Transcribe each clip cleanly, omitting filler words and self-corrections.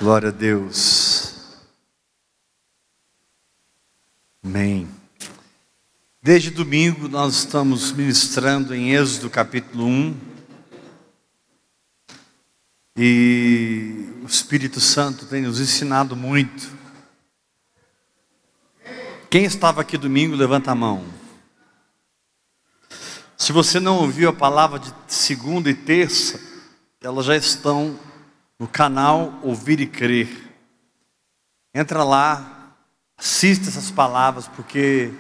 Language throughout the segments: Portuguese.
Glória a Deus. Amém. Desde domingo nós estamos ministrando em Êxodo capítulo 1. E o Espírito Santo tem nos ensinado muito. Quem estava aqui domingo, levanta a mão. Se você não ouviu a palavra de segunda e terça, elas já estão no canal Ouvir e Crer. Entra lá, assista essas palavras, porque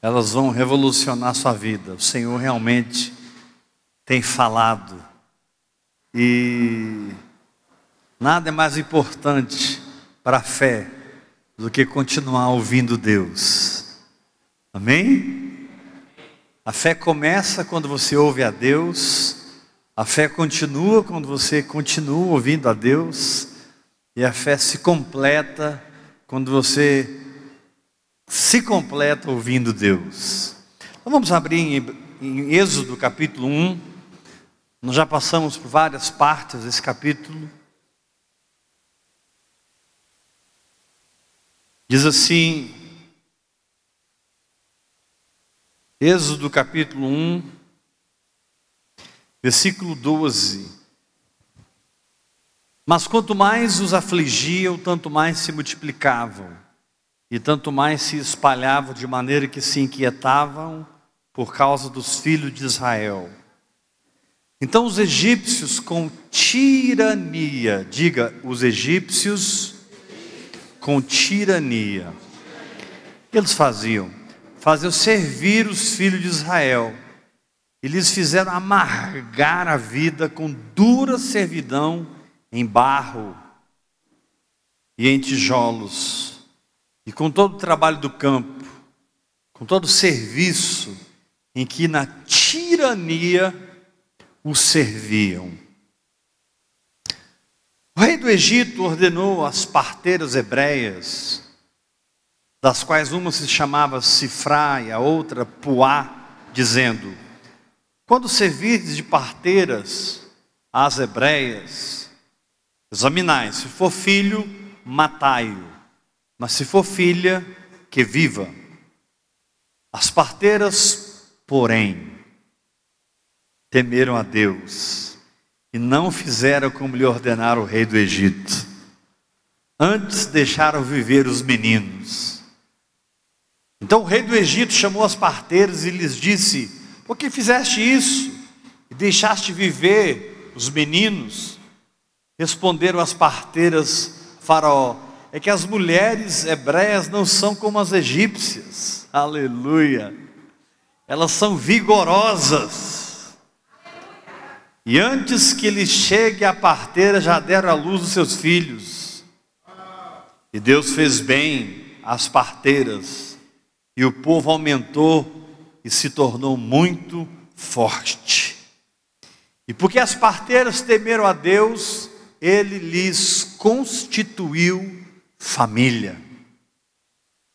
elas vão revolucionar a sua vida. O Senhor realmente tem falado. E nada é mais importante para a fé do que continuar ouvindo Deus. Amém? A fé começa quando você ouve a Deus. A fé continua quando você continua ouvindo a Deus. E a fé se completa quando você se completa ouvindo Deus. Então vamos abrir em Êxodo capítulo 1. Nós já passamos por várias partes desse capítulo. Diz assim, Êxodo capítulo 1, versículo 12. Mas quanto mais os afligiam, tanto mais se multiplicavam, e tanto mais se espalhavam, de maneira que se inquietavam por causa dos filhos de Israel. Então os egípcios com tirania, diga, os egípcios com tirania, o que eles faziam? Faziam servir os filhos de Israel, e lhes fizeram amargar a vida com dura servidão em barro e em tijolos, e com todo o trabalho do campo, com todo o serviço em que na tirania os serviam. O rei do Egito ordenou às parteiras hebreias, das quais uma se chamava Sifrá e a outra Puá, dizendo: quando servirdes de parteiras às hebreias, examinai, se for filho, matai-o, mas se for filha, que viva. As parteiras, porém, temeram a Deus e não fizeram como lhe ordenara o rei do Egito. Antes deixaram viver os meninos. Então o rei do Egito chamou as parteiras e lhes disse: por que fizeste isso e deixaste viver os meninos? Responderam as parteiras: Faraó, é que as mulheres hebreias não são como as egípcias. Aleluia! Elas são vigorosas. E antes que ele chegue a parteira, já deram à luz os seus filhos. E Deus fez bem às parteiras, e o povo aumentou e se tornou muito forte. E porque as parteiras temeram a Deus, ele lhes constituiu família.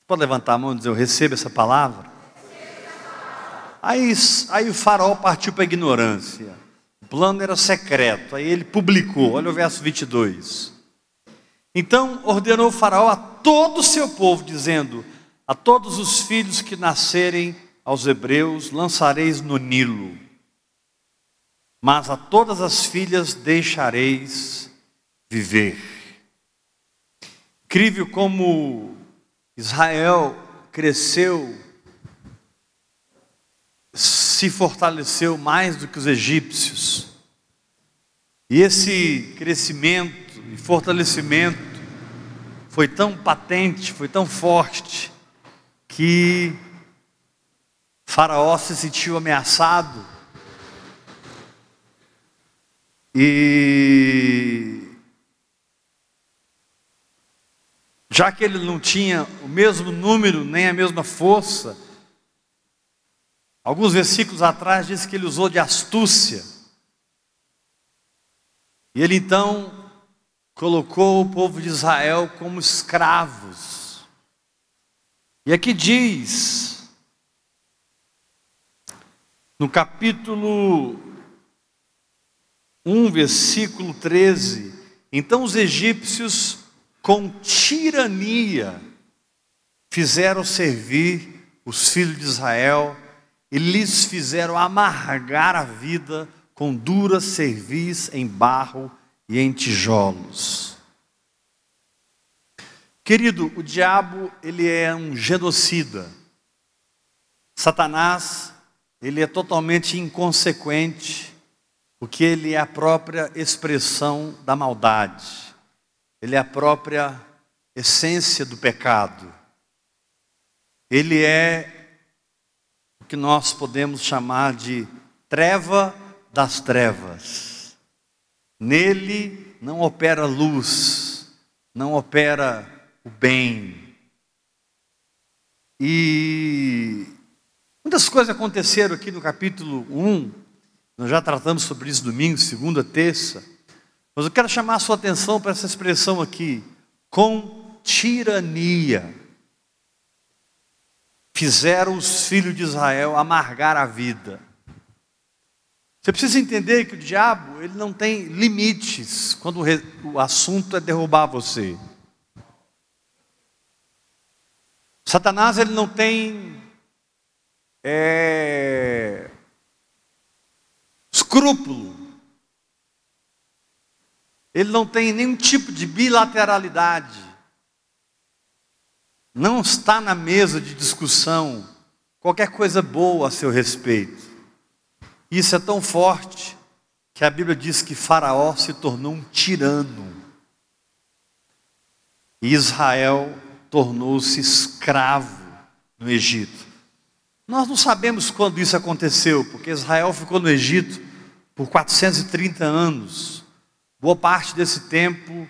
Pode levantar a mão e dizer: eu recebo essa palavra? Aí o faraó partiu para a ignorância. O plano era secreto, aí ele publicou, olha o verso 22. Então ordenou o faraó a todo o seu povo, dizendo: a todos os filhos que nascerem aos hebreus lançareis no Nilo, mas a todas as filhas deixareis viver. Incrível como Israel cresceu, se fortaleceu mais do que os egípcios. E esse crescimento e fortalecimento foi tão patente, foi tão forte, que Faraó se sentiu ameaçado. E já que ele não tinha o mesmo número, nem a mesma força, alguns versículos atrás diz que ele usou de astúcia. E ele então colocou o povo de Israel como escravos. E aqui diz, no capítulo 1, versículo 13: Então os egípcios, com tirania, fizeram servir os filhos de Israel e lhes fizeram amargar a vida com dura cerviz em barro e em tijolos. Querido, o diabo, ele é um genocida. Satanás, ele é totalmente inconsequente, porque ele é a própria expressão da maldade. Ele é a própria essência do pecado. Ele é o que nós podemos chamar de treva das trevas. Nele não opera luz, não opera o bem. E muitas coisas aconteceram aqui no capítulo 1, nós já tratamos sobre isso domingo, segunda, terça, mas eu quero chamar a sua atenção para essa expressão aqui, com tirania. Fizeram os filhos de Israel amargar a vida. Você precisa entender que o diabo, ele não tem limites quando o assunto é derrubar você. Satanás, ele não tem escrúpulo. Ele não tem nenhum tipo de bilateralidade. Não está na mesa de discussão qualquer coisa boa a seu respeito. Isso é tão forte que a Bíblia diz que Faraó se tornou um tirano. E Israel tornou-se escravo no Egito. Nós não sabemos quando isso aconteceu, porque Israel ficou no Egito por 430 anos. Boa parte desse tempo,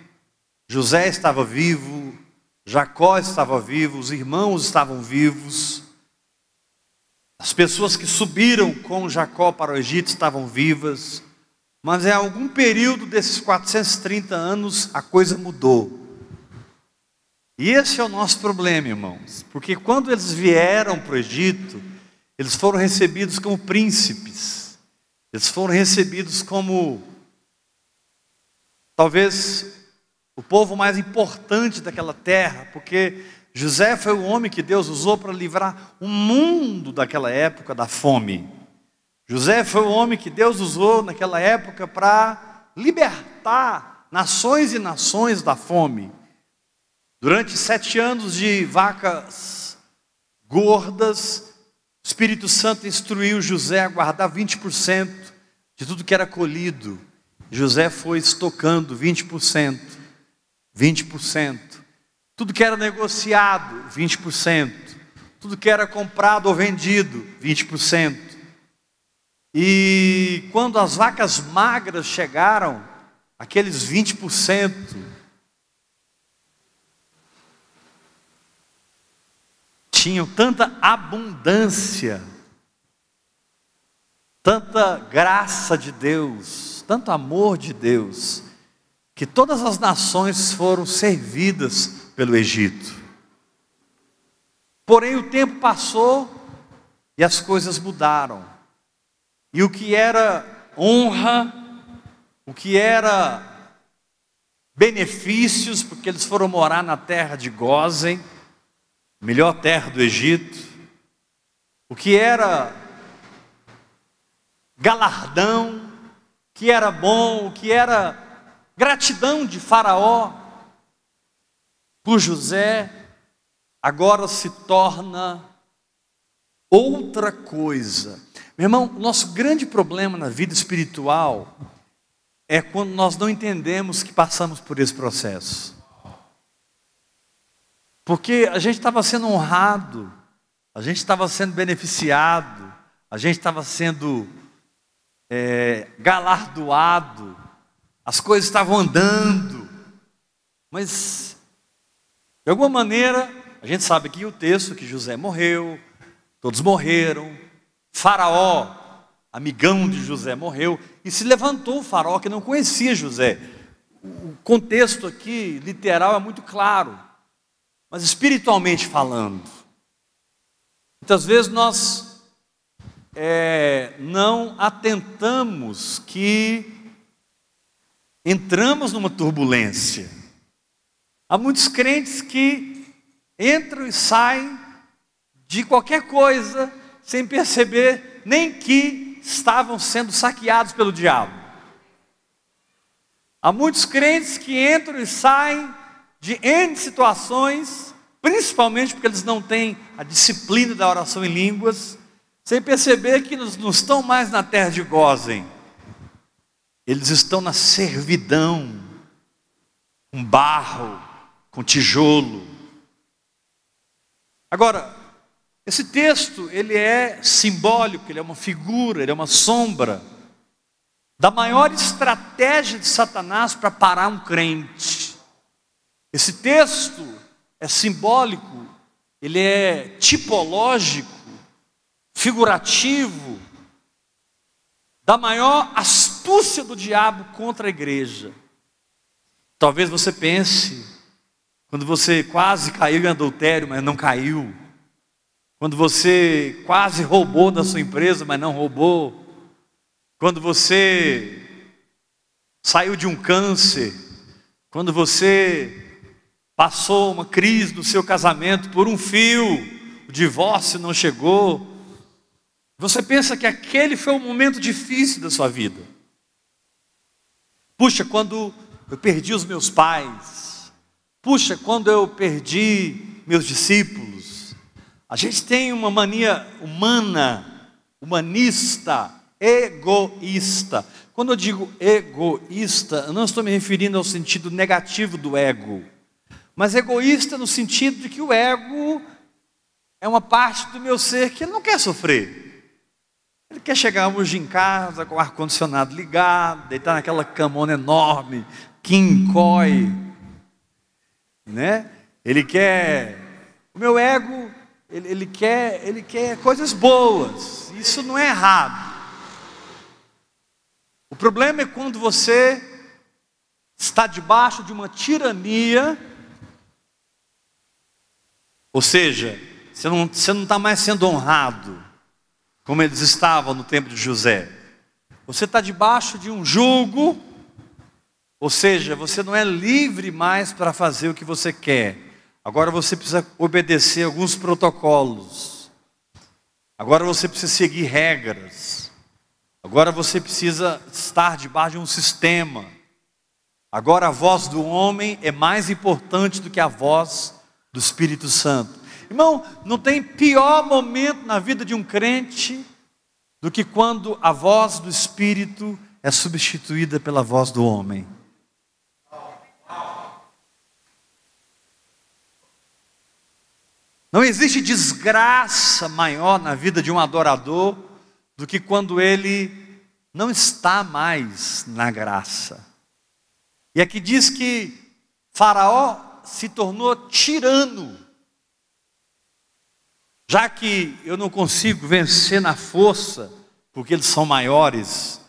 José estava vivo, Jacó estava vivo, os irmãos estavam vivos. As pessoas que subiram com Jacó para o Egito estavam vivas. Mas em algum período desses 430 anos, a coisa mudou. E esse é o nosso problema, irmãos. Porque quando eles vieram para o Egito, eles foram recebidos como príncipes. Eles foram recebidos como, talvez, o povo mais importante daquela terra. Porque José foi o homem que Deus usou para livrar o mundo daquela época da fome. José foi o homem que Deus usou naquela época para libertar nações e nações da fome. Durante 7 anos de vacas gordas, o Espírito Santo instruiu José a guardar 20% de tudo que era colhido. José foi estocando 20%, 20%. Tudo que era negociado, 20%. Tudo que era comprado ou vendido, 20%. E quando as vacas magras chegaram, aqueles 20%, tinham tanta abundância, tanta graça de Deus, tanto amor de Deus, que todas as nações foram servidas pelo Egito. Porém o tempo passou e as coisas mudaram. E o que era honra, o que era benefícios, porque eles foram morar na terra de Gósen, melhor terra do Egito, o que era galardão, o que era bom, o que era gratidão de Faraó por José, agora se torna outra coisa. Meu irmão, o nosso grande problema na vida espiritual é quando nós não entendemos que passamos por esse processo. Porque a gente estava sendo honrado, a gente estava sendo beneficiado, a gente estava sendo galardoado, as coisas estavam andando, mas de alguma maneira, a gente sabe aqui o texto que José morreu, todos morreram, Faraó, amigão de José, morreu, e se levantou o Faraó que não conhecia José. O contexto aqui, literal, é muito claro. Mas espiritualmente falando, muitas vezes nós não atentamos que entramos numa turbulência. Há muitos crentes que entram e saem de qualquer coisa sem perceber nem que estavam sendo saqueados pelo diabo. Há muitos crentes que entram e saem de N situações, principalmente porque eles não têm a disciplina da oração em línguas, sem perceber que eles não estão mais na terra de Gósen, eles estão na servidão, com barro, com tijolo. Agora, esse texto, ele é simbólico, ele é uma figura, ele é uma sombra da maior estratégia de Satanás para parar um crente. Esse texto é simbólico, ele é tipológico, figurativo, da maior astúcia do diabo contra a igreja. Talvez você pense, quando você quase caiu em adultério, mas não caiu, quando você quase roubou da sua empresa, mas não roubou, quando você saiu de um câncer, quando você passou uma crise no seu casamento por um fio, o divórcio não chegou, você pensa que aquele foi um momento difícil da sua vida. Puxa, quando eu perdi os meus pais, puxa, quando eu perdi meus discípulos. A gente tem uma mania humana, humanista, egoísta. Quando eu digo egoísta, eu não estou me referindo ao sentido negativo do ego, mas egoísta no sentido de que o ego é uma parte do meu ser que ele não quer sofrer. Ele quer chegar hoje em casa com o ar-condicionado ligado, deitar naquela camona enorme, king koi, né? Ele quer, o meu ego, ele quer coisas boas. Isso não é errado. O problema é quando você está debaixo de uma tirania, ou seja, você não está mais sendo honrado como eles estavam no tempo de José. Você está debaixo de um jugo, ou seja, você não é livre mais para fazer o que você quer. Agora você precisa obedecer alguns protocolos. Agora você precisa seguir regras. Agora você precisa estar debaixo de um sistema. Agora a voz do homem é mais importante do que a voz do Espírito Santo. Irmão, não tem pior momento na vida de um crente do que quando a voz do Espírito é substituída pela voz do homem. Não existe desgraça maior na vida de um adorador do que quando ele não está mais na graça. E aqui diz que Faraó se tornou tirano. Já que eu não consigo vencer na força, porque eles são maiores,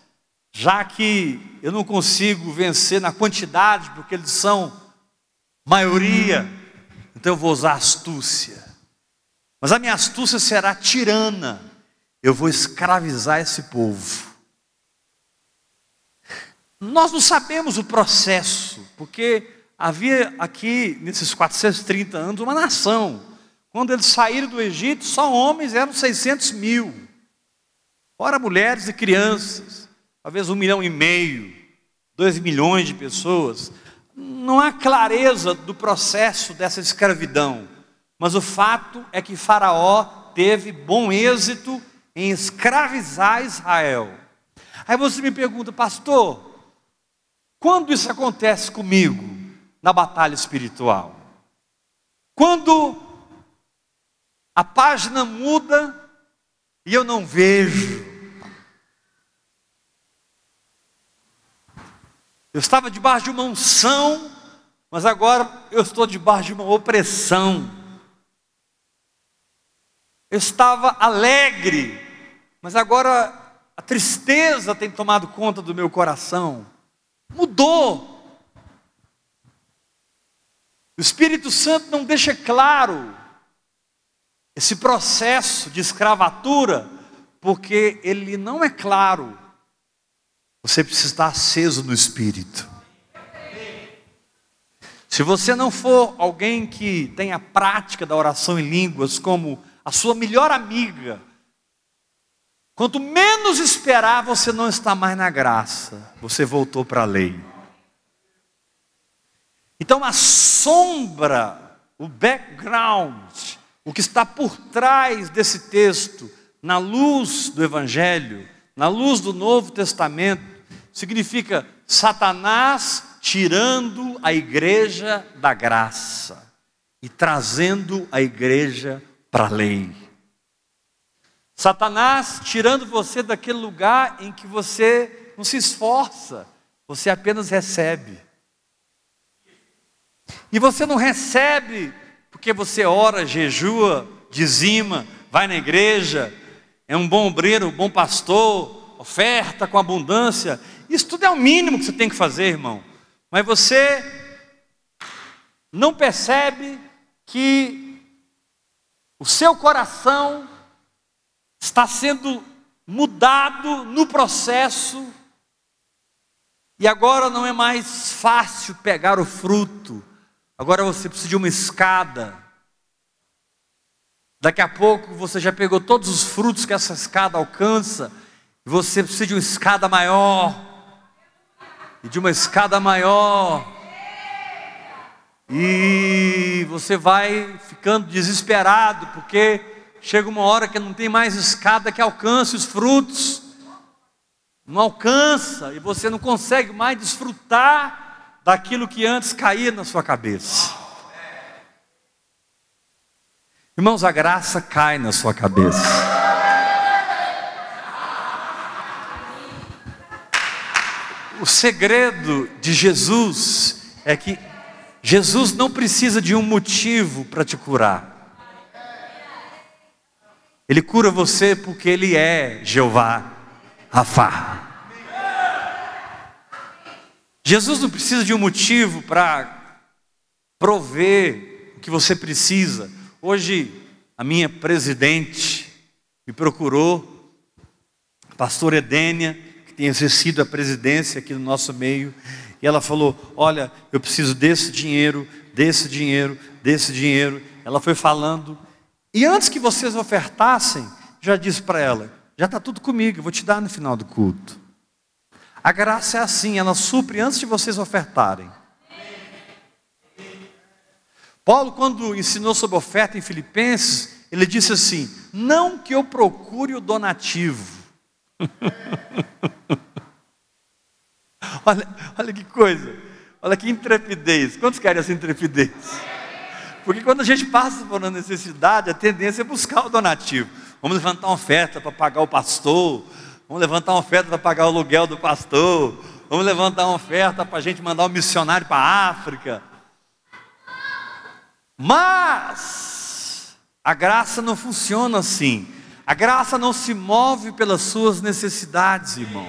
já que eu não consigo vencer na quantidade, porque eles são maioria, então eu vou usar astúcia. Mas a minha astúcia será tirana. Eu vou escravizar esse povo. Nós não sabemos o processo, porque havia aqui, nesses 430 anos, uma nação. Quando eles saíram do Egito, só homens eram 600 mil. Fora mulheres e crianças. Talvez 1,5 milhão, 2 milhões de pessoas. Não há clareza do processo dessa escravidão. Mas o fato é que Faraó teve bom êxito em escravizar Israel. Aí você me pergunta, pastor, quando isso acontece comigo na batalha espiritual? Quando a página muda e eu não vejo. Eu estava debaixo de uma unção, mas agora eu estou debaixo de uma opressão. Eu estava alegre, mas agora a tristeza tem tomado conta do meu coração. Mudou. O Espírito Santo não deixa claro esse processo de escravatura, porque ele não é claro. Você precisa estar aceso no Espírito. Se você não for alguém que tem a prática da oração em línguas como a sua melhor amiga, quanto menos esperar, você não está mais na graça, você voltou para a lei. Então a sombra, o background, o que está por trás desse texto, na luz do Evangelho, na luz do Novo Testamento, significa Satanás tirando a igreja da graça e trazendo a igreja para a lei. Satanás tirando você daquele lugar em que você não se esforça, você apenas recebe. E você não recebe porque você ora, jejua, dizima, vai na igreja, é um bom obreiro, um bom pastor, oferta com abundância. Isso tudo é o mínimo que você tem que fazer, irmão. Mas você não percebe que o seu coração está sendo mudado no processo, e agora não é mais fácil pegar o fruto, agora você precisa de uma escada. Daqui a pouco você já pegou todos os frutos que essa escada alcança, e você precisa de uma escada maior, e de uma escada maior, e você vai ficando desesperado, porque chega uma hora que não tem mais escada que alcance os frutos, não alcança, e você não consegue mais desfrutar daquilo que antes caía na sua cabeça. Irmãos, a graça cai na sua cabeça. O segredo de Jesus é que Jesus não precisa de um motivo para te curar. Ele cura você porque Ele é Jeová Rafá. Jesus não precisa de um motivo para prover o que você precisa. Hoje, a minha presidente me procurou, a pastora Edênia, que tem exercido a presidência aqui no nosso meio, e ela falou: olha, eu preciso desse dinheiro, desse dinheiro, desse dinheiro. Ela foi falando, e antes que vocês ofertassem, já disse para ela: já está tudo comigo, eu vou te dar no final do culto. A graça é assim, ela supre antes de vocês ofertarem. Paulo, quando ensinou sobre oferta em Filipenses, ele disse assim: não que eu procure o donativo. olha que coisa, olha que intrepidez. Quantos querem essa intrepidez? Porque quando a gente passa por uma necessidade, a tendência é buscar o donativo. Vamos levantar uma oferta para pagar o pastor, vamos levantar uma oferta para pagar o aluguel do pastor, vamos levantar uma oferta para a gente mandar um missionário para a África. Mas a graça não funciona assim. A graça não se move pelas suas necessidades, irmão.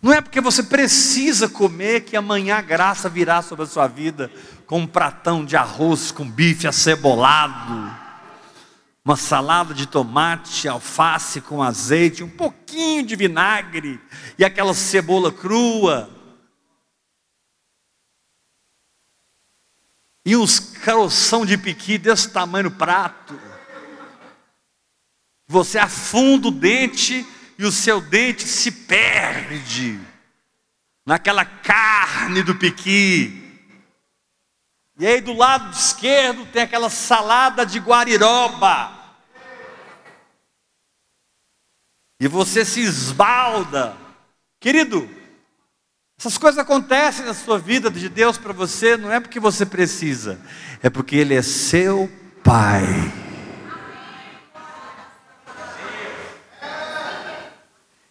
Não é porque você precisa comer que amanhã a graça virá sobre a sua vida com um pratão de arroz com bife acebolado, uma salada de tomate, alface com azeite, um pouquinho de vinagre e aquela cebola crua. E uns caroção de piqui desse tamanho no prato. Você afunda o dente e o seu dente se perde naquela carne do piqui. E aí do lado esquerdo tem aquela salada de guariroba. E você se esbalda. Querido, essas coisas acontecem na sua vida de Deus para você, não é porque você precisa, é porque Ele é seu Pai.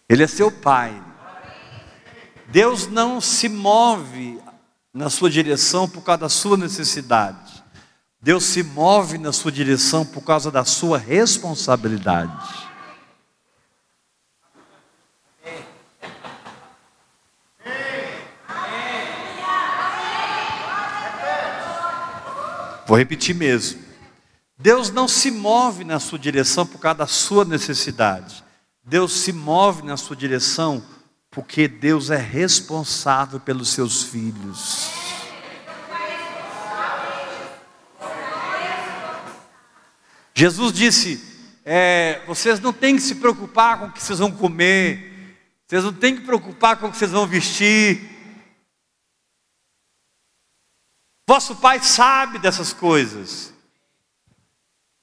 Ele é seu Pai. Deus não se move na sua direção por causa da sua necessidade. Deus se move na sua direção por causa da sua responsabilidade. Vou repetir mesmo. Deus não se move na sua direção por causa da sua necessidade. Deus se move na sua direção Porque Deus é responsável pelos seus filhos. Jesus disse, vocês não têm que se preocupar com o que vocês vão comer, vocês não têm que se preocupar com o que vocês vão vestir. Vosso Pai sabe dessas coisas.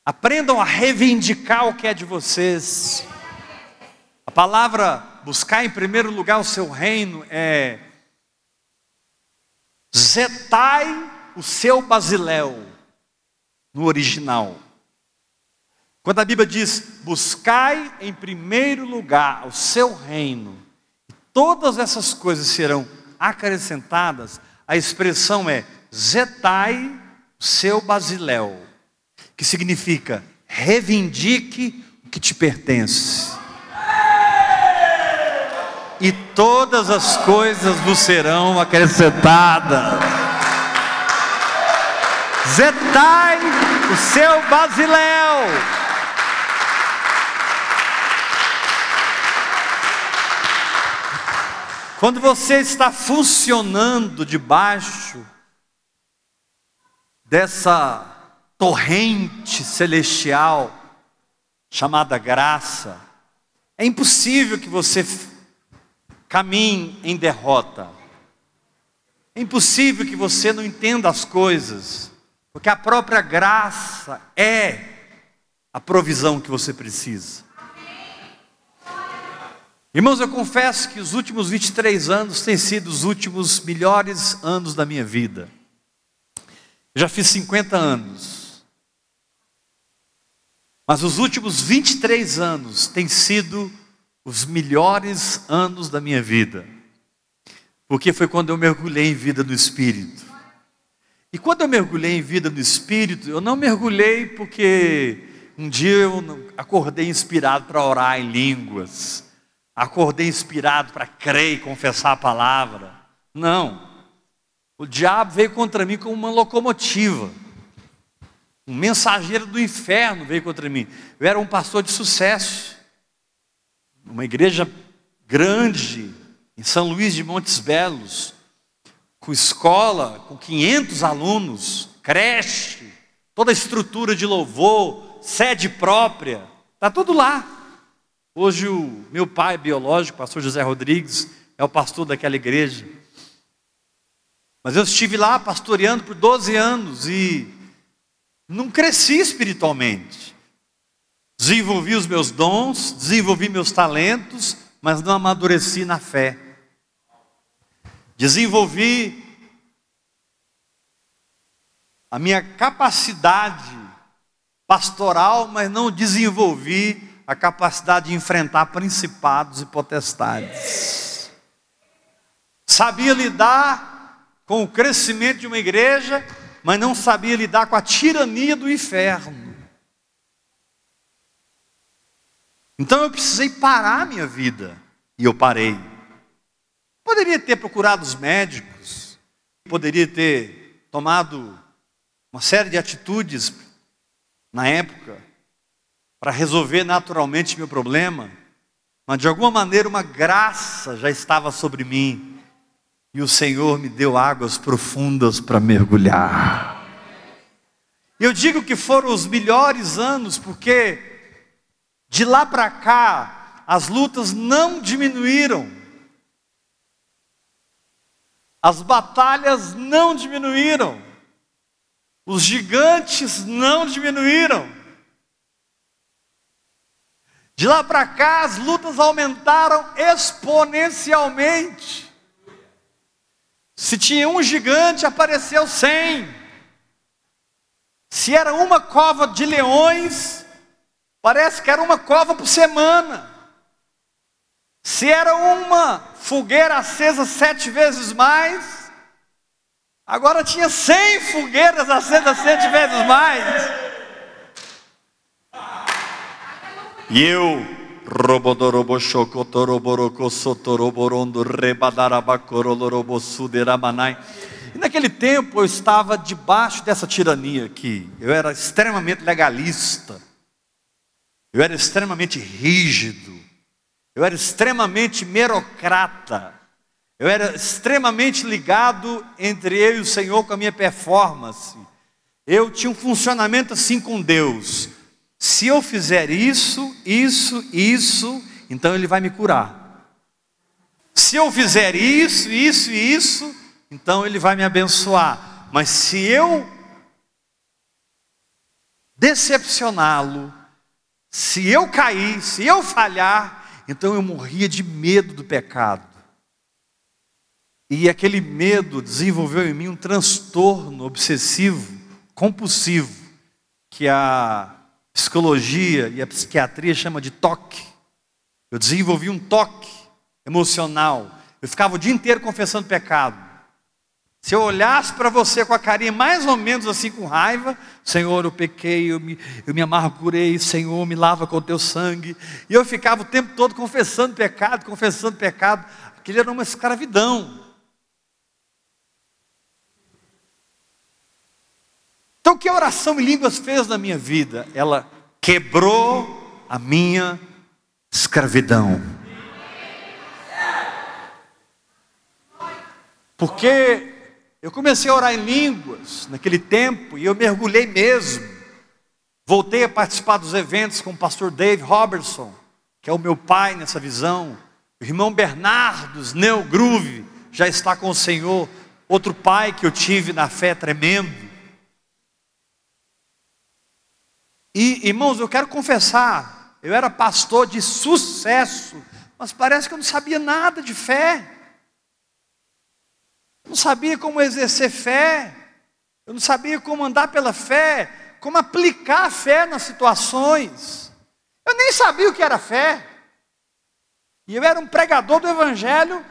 Aprendam a reivindicar o que é de vocês. A palavra buscar em primeiro lugar o seu reino é zetai o seu basiléu, no original. Quando a Bíblia diz, buscai em primeiro lugar o seu reino, e todas essas coisas serão acrescentadas, a expressão é zetai o seu basiléu, que significa reivindique o que te pertence. E todas as coisas vos serão acrescentadas. Zetai o seu basiléu. Quando você está funcionando debaixo dessa torrente celestial chamada graça, é impossível que você caminhe em derrota. É impossível que você não entenda as coisas, porque a própria graça é a provisão que você precisa. Irmãos, eu confesso que os últimos 23 anos têm sido os últimos melhores anos da minha vida. Eu já fiz 50 anos. Mas os últimos 23 anos têm sido os melhores anos da minha vida. Porque foi quando eu mergulhei em vida do Espírito. E quando eu mergulhei em vida do Espírito, eu não mergulhei porque um dia eu acordei inspirado para orar em línguas. Acordei inspirado para crer e confessar a palavra. Não. O diabo veio contra mim como uma locomotiva. Um mensageiro do inferno veio contra mim. Eu era um pastor de sucesso. Uma igreja grande, em São Luís de Montes Belos. Com escola, com 500 alunos. Creche. Toda a estrutura de louvor. Sede própria. Está tudo lá. Hoje o meu pai biológico, pastor José Rodrigues, é o pastor daquela igreja. Mas eu estive lá pastoreando por 12 anos e não cresci espiritualmente. Desenvolvi os meus dons, desenvolvi meus talentos, mas não amadureci na fé. Desenvolvi a minha capacidade pastoral, mas não desenvolvi a capacidade de enfrentar principados e potestades. Sabia lidar com o crescimento de uma igreja, mas não sabia lidar com a tirania do inferno. Então eu precisei parar a minha vida, e eu parei. Poderia ter procurado os médicos, poderia ter tomado uma série de atitudes na época, para resolver naturalmente meu problema, mas de alguma maneira uma graça já estava sobre mim, e o Senhor me deu águas profundas para mergulhar. Eu digo que foram os melhores anos, porque de lá para cá, as lutas não diminuíram, as batalhas não diminuíram, os gigantes não diminuíram. De lá para cá, as lutas aumentaram exponencialmente. Se tinha um gigante, apareceu 100. Se era uma cova de leões, parece que era uma cova por semana. Se era uma fogueira acesa 7 vezes mais, agora tinha 100 fogueiras acesas 7 vezes mais. E eu, e naquele tempo eu estava debaixo dessa tirania aqui. Eu era extremamente legalista. Eu era extremamente rígido. Eu era extremamente merocrata. Eu era extremamente ligado entre eu e o Senhor com a minha performance. Eu tinha um funcionamento assim com Deus. Se eu fizer isso, então Ele vai me curar. Se eu fizer isso, então Ele vai me abençoar. Mas se eu decepcioná-lo, se eu cair, se eu falhar, então eu morria de medo do pecado. E aquele medo desenvolveu em mim um transtorno obsessivo, compulsivo, que a psicologia e a psiquiatria chama de TOC. Eu desenvolvi um toque emocional. Eu ficava o dia inteiro confessando pecado. Se eu olhasse para você com a carinha mais ou menos assim com raiva, Senhor, eu pequei, eu me amargurei, Senhor, me lava com o teu sangue. E eu ficava o tempo todo confessando pecado. Aquilo era uma escravidão. Então o que a oração em línguas fez na minha vida? Ela quebrou a minha escravidão. Porque eu comecei a orar em línguas naquele tempo e eu mergulhei mesmo. Voltei a participar dos eventos com o pastor Dave Robertson, que é o meu pai nessa visão. O irmão Bernardo Snell Groove já está com o Senhor. Outro pai que eu tive na fé tremendo. E irmãos, eu quero confessar, eu era pastor de sucesso, mas parece que eu não sabia nada de fé. Eu não sabia como exercer fé, eu não sabia como andar pela fé, como aplicar a fé nas situações. Eu nem sabia o que era fé. E eu era um pregador do evangelho,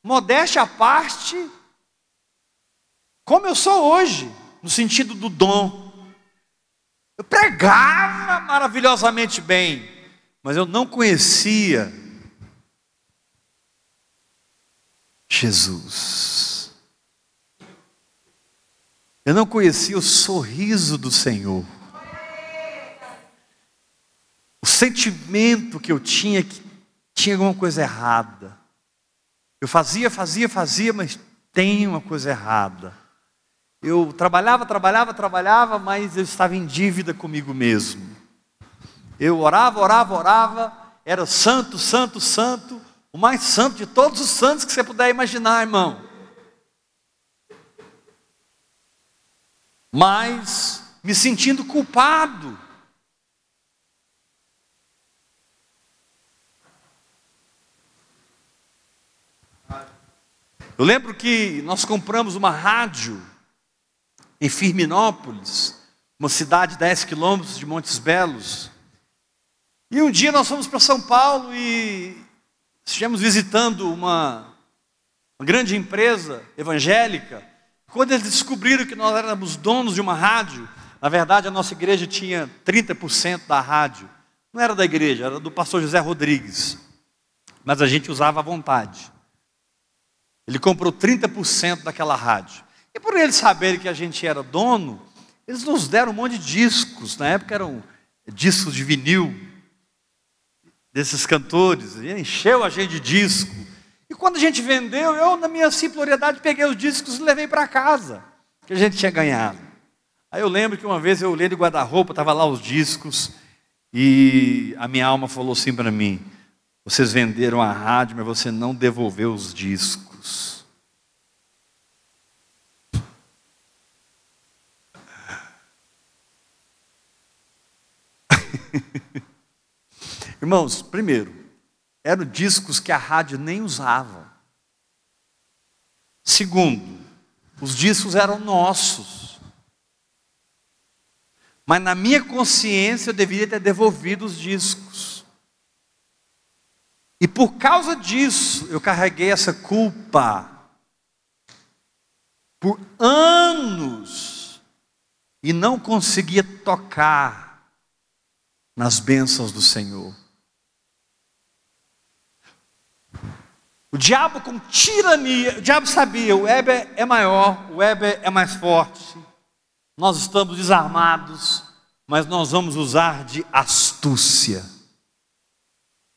modéstia à parte, como eu sou hoje, no sentido do dom. Eu pregava maravilhosamente bem, mas eu não conhecia Jesus. Eu não conhecia o sorriso do Senhor. O sentimento que eu tinha que tinha alguma coisa errada. Eu fazia, mas tem uma coisa errada. Eu trabalhava, mas eu estava em dívida comigo mesmo. Eu orava, era santo, o mais santo de todos os santos que você puder imaginar, irmão. Mas me sentindo culpado. Eu lembro que nós compramos uma rádio em Firminópolis, uma cidade 10 quilômetros de Montes Belos. E um dia nós fomos para São Paulo e estivemos visitando uma grande empresa evangélica. Quando eles descobriram que nós éramos donos de uma rádio, na verdade a nossa igreja tinha 30% da rádio. Não era da igreja, era do pastor José Rodrigues. Mas a gente usava à vontade. Ele comprou 30% daquela rádio. E por eles saberem que a gente era dono, eles nos deram um monte de discos. Na época eram discos de vinil, desses cantores. E encheu a gente de disco. E quando a gente vendeu, eu na minha simploriedade peguei os discos e levei para casa, que a gente tinha ganhado. Aí eu lembro que uma vez eu olhei de guarda-roupa, estava lá os discos, e a minha alma falou assim para mim: vocês venderam a rádio, mas você não devolveu os discos. Irmãos, primeiro, eram discos que a rádio nem usava. Segundo, os discos eram nossos. Mas na minha consciência eu deveria ter devolvido os discos. E por causa disso eu carreguei essa culpa por anos e não conseguia tocar nas bênçãos do Senhor. O diabo com tirania, o diabo sabia, o Weber é maior, o Weber é mais forte, nós estamos desarmados, mas nós vamos usar de astúcia.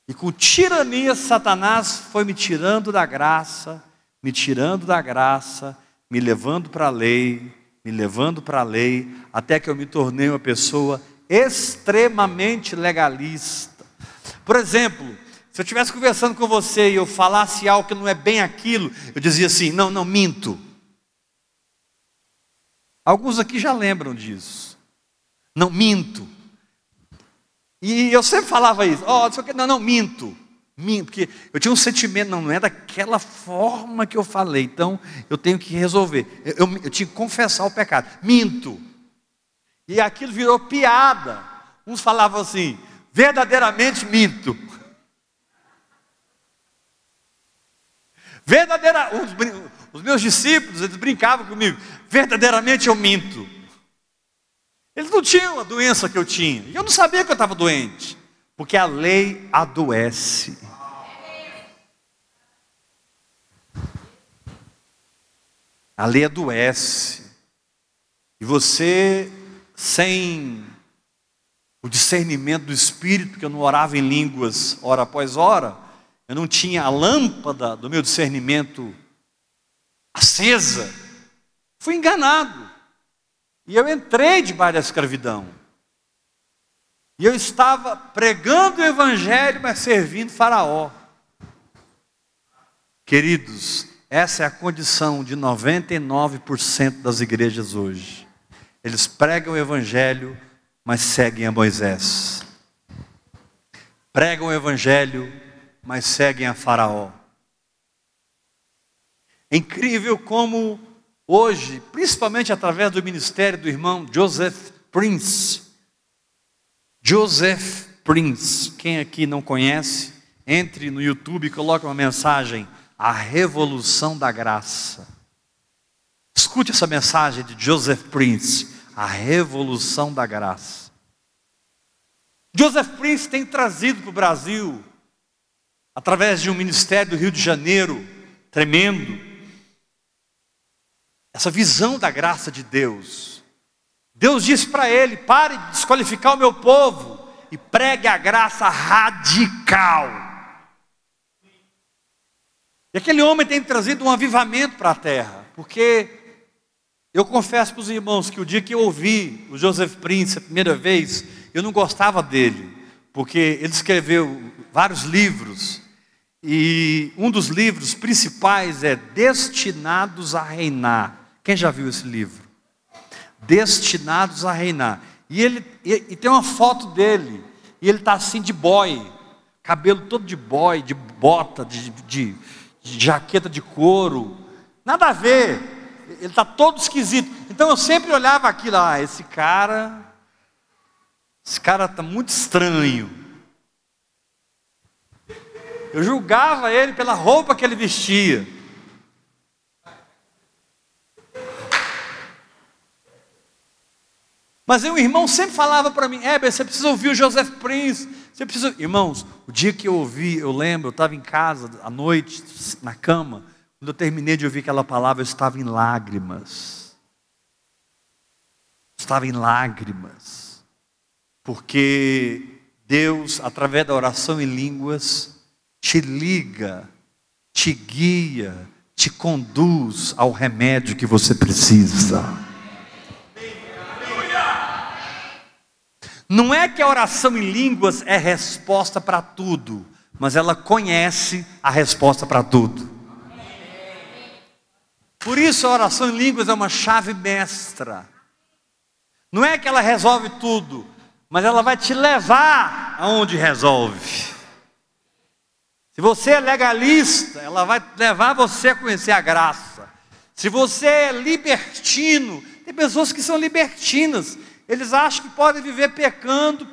E com tirania, Satanás foi me tirando da graça, me tirando da graça, me levando para a lei, me levando para a lei, até que eu me tornei uma pessoa extremamente legalista. Por exemplo, se eu estivesse conversando com você e eu falasse algo que não é bem aquilo, eu dizia assim: não, minto. Alguns aqui já lembram disso. Não, minto. E eu sempre falava isso: não, minto. Porque eu tinha um sentimento, não é daquela forma que eu falei, então eu tenho que resolver. Eu tinha que confessar o pecado. Minto. E aquilo virou piada. Uns falavam assim: verdadeiramente minto. Os meus discípulos, eles brincavam comigo: verdadeiramente eu minto. Eles não tinham a doença que eu tinha, e eu não sabia que eu estava doente, porque a lei adoece. A lei adoece, e você, sem o discernimento do Espírito, porque eu não orava em línguas hora após hora, eu não tinha a lâmpada do meu discernimento acesa, fui enganado, e eu entrei debaixo da escravidão, e eu estava pregando o Evangelho, mas servindo Faraó. Queridos, essa é a condição de 99% das igrejas hoje. Eles pregam o Evangelho, mas seguem a Moisés. Pregam o Evangelho, mas seguem a Faraó. É incrível como hoje, principalmente através do ministério do irmão Joseph Prince. Joseph Prince, quem aqui não conhece, entre no YouTube e coloque uma mensagem: a revolução da graça. Escute essa mensagem de Joseph Prince, a revolução da graça. Joseph Prince tem trazido para o Brasil, através de um ministério do Rio de Janeiro, tremendo, essa visão da graça de Deus. Deus disse para ele: pare de desqualificar o meu povo e pregue a graça radical. E aquele homem tem trazido um avivamento para a terra, porque eu confesso para os irmãos que o dia que eu ouvi o Joseph Prince a primeira vez, eu não gostava dele, porque ele escreveu vários livros, e um dos livros principais é Destinados a Reinar. Quem já viu esse livro? Destinados a Reinar. E tem uma foto dele, e ele está assim de boy, cabelo todo de boy, de bota, de jaqueta de couro, nada a ver, ele está todo esquisito. Então eu sempre olhava aquilo: esse cara está muito estranho. Eu julgava ele pela roupa que ele vestia. Mas aí o irmão sempre falava para mim: você precisa ouvir o Joseph Prince, você precisa... Irmãos, o dia que eu ouvi, eu lembro, eu estava em casa, à noite, na cama, quando eu terminei de ouvir aquela palavra, eu estava em lágrimas. Estava em lágrimas, porque Deus, através da oração em línguas, te liga, te guia, te conduz ao remédio que você precisa. Não é que a oração em línguas é resposta para tudo, mas ela conhece a resposta para tudo. Por isso a oração em línguas é uma chave mestra. Não é que ela resolve tudo, mas ela vai te levar aonde resolve. Se você é legalista, ela vai levar você a conhecer a graça. Se você é libertino, tem pessoas que são libertinas. Eles acham que podem viver pecando.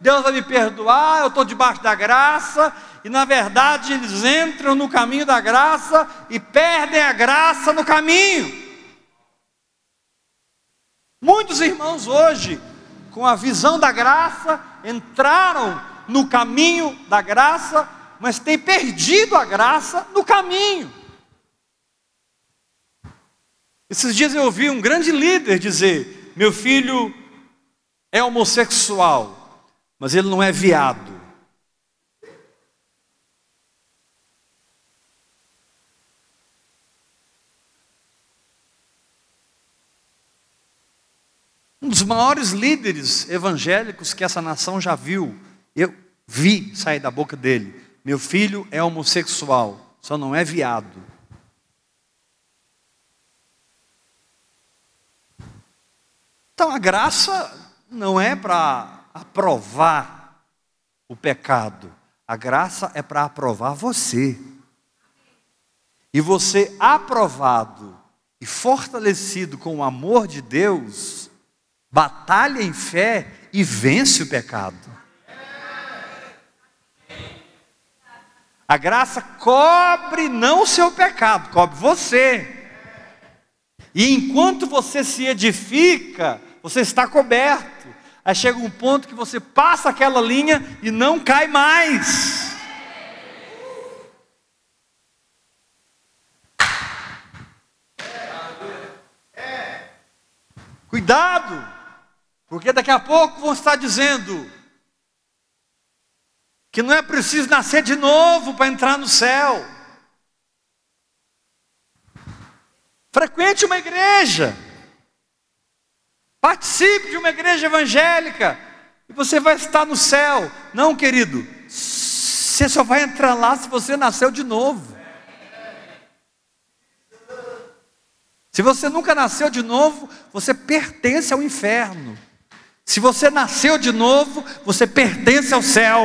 Deus vai me perdoar, eu estou debaixo da graça. E na verdade eles entram no caminho da graça e perdem a graça no caminho. Muitos irmãos hoje, com a visão da graça, entraram no caminho da graça, mas têm perdido a graça no caminho. Esses dias eu ouvi um grande líder dizer: meu filho é homossexual, mas ele não é viado. dos maiores líderes evangélicos que essa nação já viu, eu vi sair da boca dele: meu filho é homossexual, só não é viado. Então a graça não é para aprovar o pecado, a graça é para aprovar você. E você, aprovado e fortalecido com o amor de Deus, batalha em fé e vence o pecado. A graça cobre não o seu pecado, cobre você. E enquanto você se edifica, você está coberto. Aí chega um ponto que você passa aquela linha e não cai mais. Cuidado, porque daqui a pouco vão estar dizendo que não é preciso nascer de novo para entrar no céu. Frequente uma igreja, participe de uma igreja evangélica e você vai estar no céu. Não, querido, você só vai entrar lá se você nasceu de novo. Se você nunca nasceu de novo, você pertence ao inferno. Se você nasceu de novo, você pertence ao céu.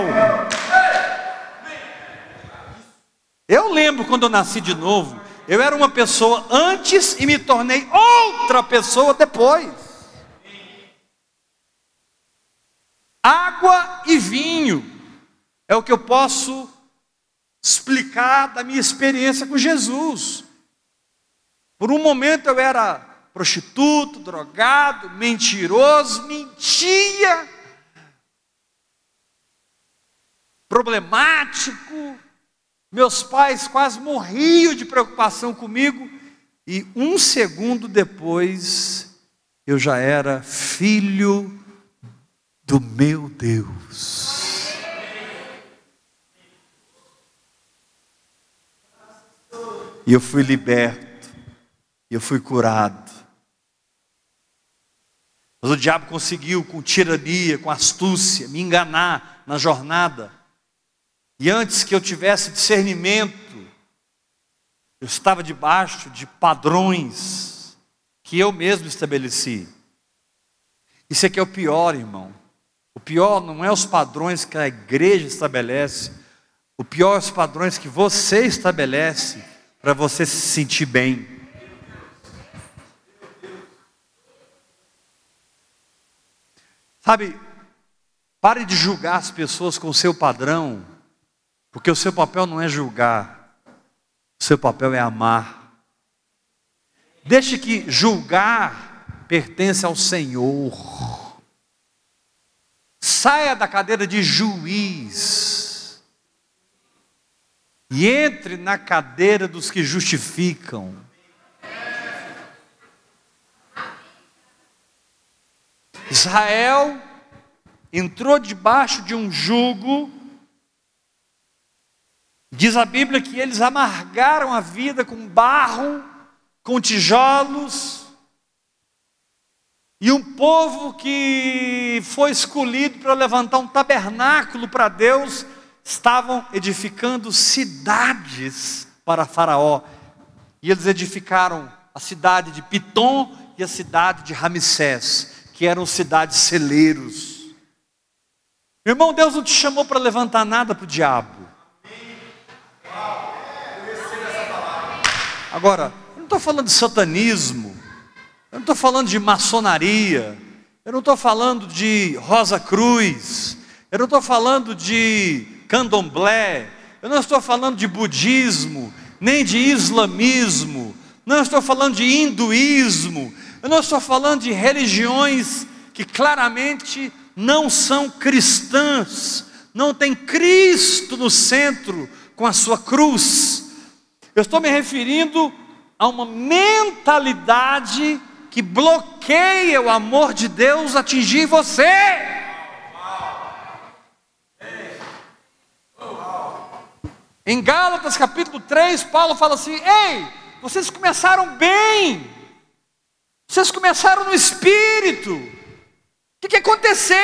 Eu lembro quando eu nasci de novo, eu era uma pessoa antes e me tornei outra pessoa depois. Água e vinho é o que eu posso explicar da minha experiência com Jesus. Por um momento eu era prostituto, drogado, mentiroso, mentia, problemático. Meus pais quase morriam de preocupação comigo. E um segundo depois, eu já era filho do meu Deus. E eu fui liberto. Eu fui curado. Mas o diabo conseguiu, com tirania, com astúcia, me enganar na jornada. E antes que eu tivesse discernimento, eu estava debaixo de padrões que eu mesmo estabeleci. Isso aqui é o pior, irmão. O pior não é os padrões que a igreja estabelece. O pior é os padrões que você estabelece para você se sentir bem. Sabe, pare de julgar as pessoas com o seu padrão, porque o seu papel não é julgar, o seu papel é amar. Deixe que julgar pertence ao Senhor. Saia da cadeira de juiz e entre na cadeira dos que justificam. Israel entrou debaixo de um jugo. Diz a Bíblia que eles amargaram a vida com barro, com tijolos. E um povo que foi escolhido para levantar um tabernáculo para Deus, estavam edificando cidades para Faraó. E eles edificaram a cidade de Pitom e a cidade de Ramsés, que eram cidades celeiros. Irmão, Deus não te chamou para levantar nada para o diabo. Agora, eu não estou falando de satanismo, eu não estou falando de maçonaria, eu não estou falando de Rosa Cruz, eu não estou falando de candomblé, eu não estou falando de budismo, nem de islamismo, não estou falando de hinduísmo, eu não estou falando de religiões que claramente não são cristãs, não tem Cristo no centro com a sua cruz. Eu estou me referindo a uma mentalidade que bloqueia o amor de Deus atingir você. Em Gálatas capítulo 3, Paulo fala assim: ei, vocês começaram bem, vocês começaram no Espírito, O que aconteceu?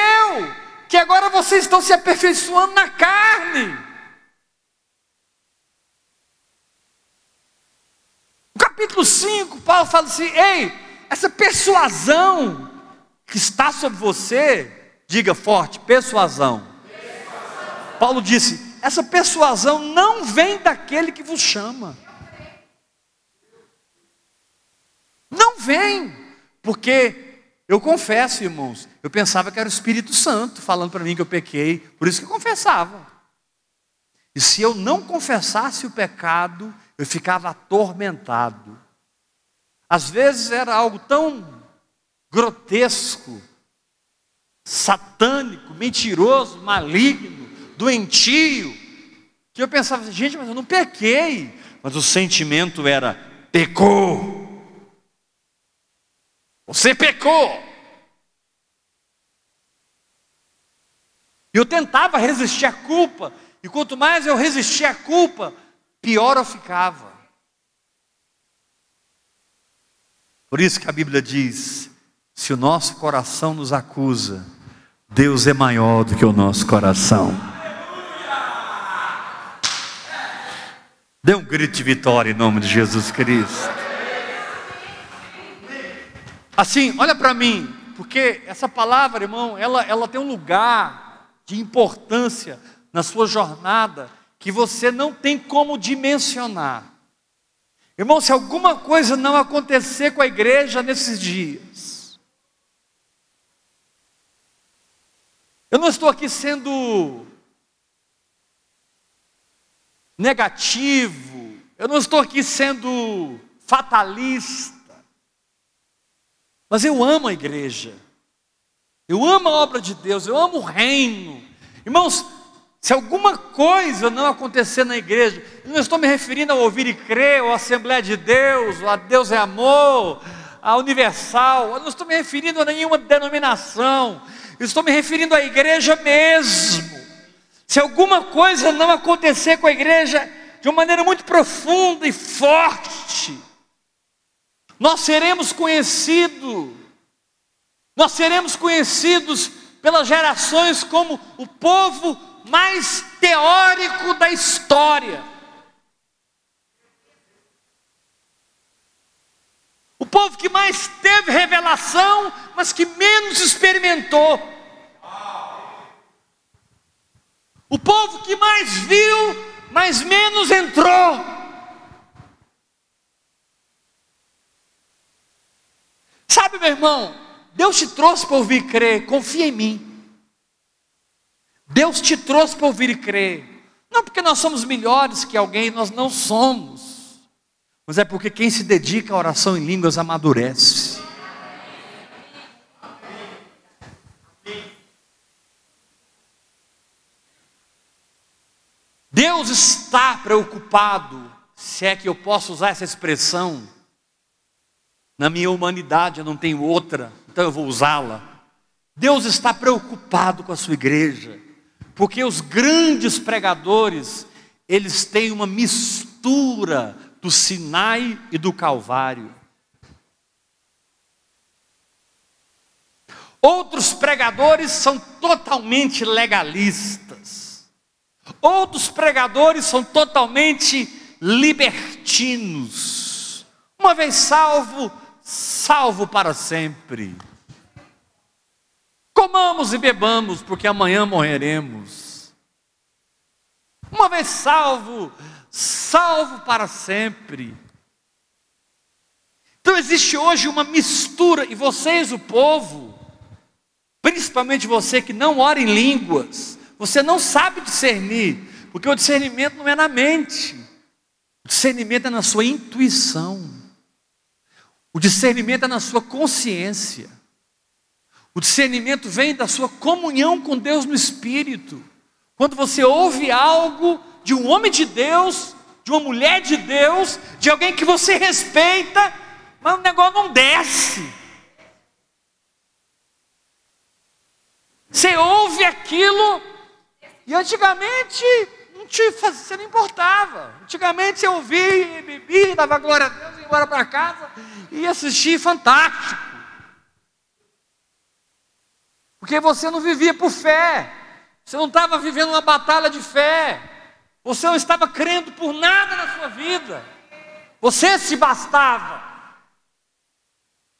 Que agora vocês estão se aperfeiçoando na carne. No capítulo 5, Paulo fala assim: ei, essa persuasão que está sobre você, diga forte, persuasão. Paulo disse: essa persuasão não vem daquele que vos chama. Não vem, porque eu confesso, irmãos, eu pensava que era o Espírito Santo falando para mim que eu pequei, por isso que eu confessava. E se eu não confessasse o pecado, eu ficava atormentado. Às vezes era algo tão grotesco, satânico, mentiroso, maligno, doentio, que eu pensava, gente, mas eu não pequei. Mas o sentimento era: pecou. Você pecou. Eu tentava resistir à culpa, e quanto mais eu resistia à culpa, pior eu ficava. Por isso que a Bíblia diz: se o nosso coração nos acusa, Deus é maior do que o nosso coração. Dê um grito de vitória em nome de Jesus Cristo. Assim, olha para mim, porque essa palavra, irmão, ela tem um lugar de importância na sua jornada que você não tem como dimensionar. Irmão, se alguma coisa não acontecer com a igreja nesses dias, eu não estou aqui sendo negativo, eu não estou aqui sendo fatalista, mas eu amo a igreja, eu amo a obra de Deus, eu amo o reino. Irmãos, se alguma coisa não acontecer na igreja, eu não estou me referindo ao Ouvir e Crer, ou à Assembleia de Deus, ou a Deus é Amor, a Universal, eu não estou me referindo a nenhuma denominação, eu estou me referindo à igreja mesmo. Se alguma coisa não acontecer com a igreja de uma maneira muito profunda e forte, nós seremos conhecidos pelas gerações como o povo mais teórico da história. O povo que mais teve revelação, mas que menos experimentou. O povo que mais viu, mas menos entrou. Sabe, meu irmão, Deus te trouxe para ouvir e crer, confia em mim. Deus te trouxe para ouvir e crer, não porque nós somos melhores que alguém, nós não somos, mas é porque quem se dedica à oração em línguas amadurece. Deus está preocupado, se é que eu posso usar essa expressão, na minha humanidade eu não tenho outra, então eu vou usá-la. Deus está preocupado com a sua igreja, porque os grandes pregadores, eles têm uma mistura do Sinai e do Calvário. Outros pregadores são totalmente legalistas. Outros pregadores são totalmente libertinos. Uma vez salvo, salvo para sempre. Comamos e bebamos, porque amanhã morreremos. Uma vez salvo, salvo para sempre. Então existe hoje uma mistura, e vocês, o povo, principalmente você que não ora em línguas, você não sabe discernir, porque o discernimento não é na mente, o discernimento é na sua intuição, o discernimento é na sua consciência, o discernimento vem da sua comunhão com Deus no Espírito. Quando você ouve algo de um homem de Deus, de uma mulher de Deus, de alguém que você respeita, mas o negócio não desce. Você ouve aquilo, e antigamente você não importava. Antigamente você ouvia, bebia, dava glória a Deus, ia embora para casa e assistia, fantástico. Porque você não vivia por fé. Você não estava vivendo uma batalha de fé. Você não estava crendo por nada na sua vida. Você se bastava.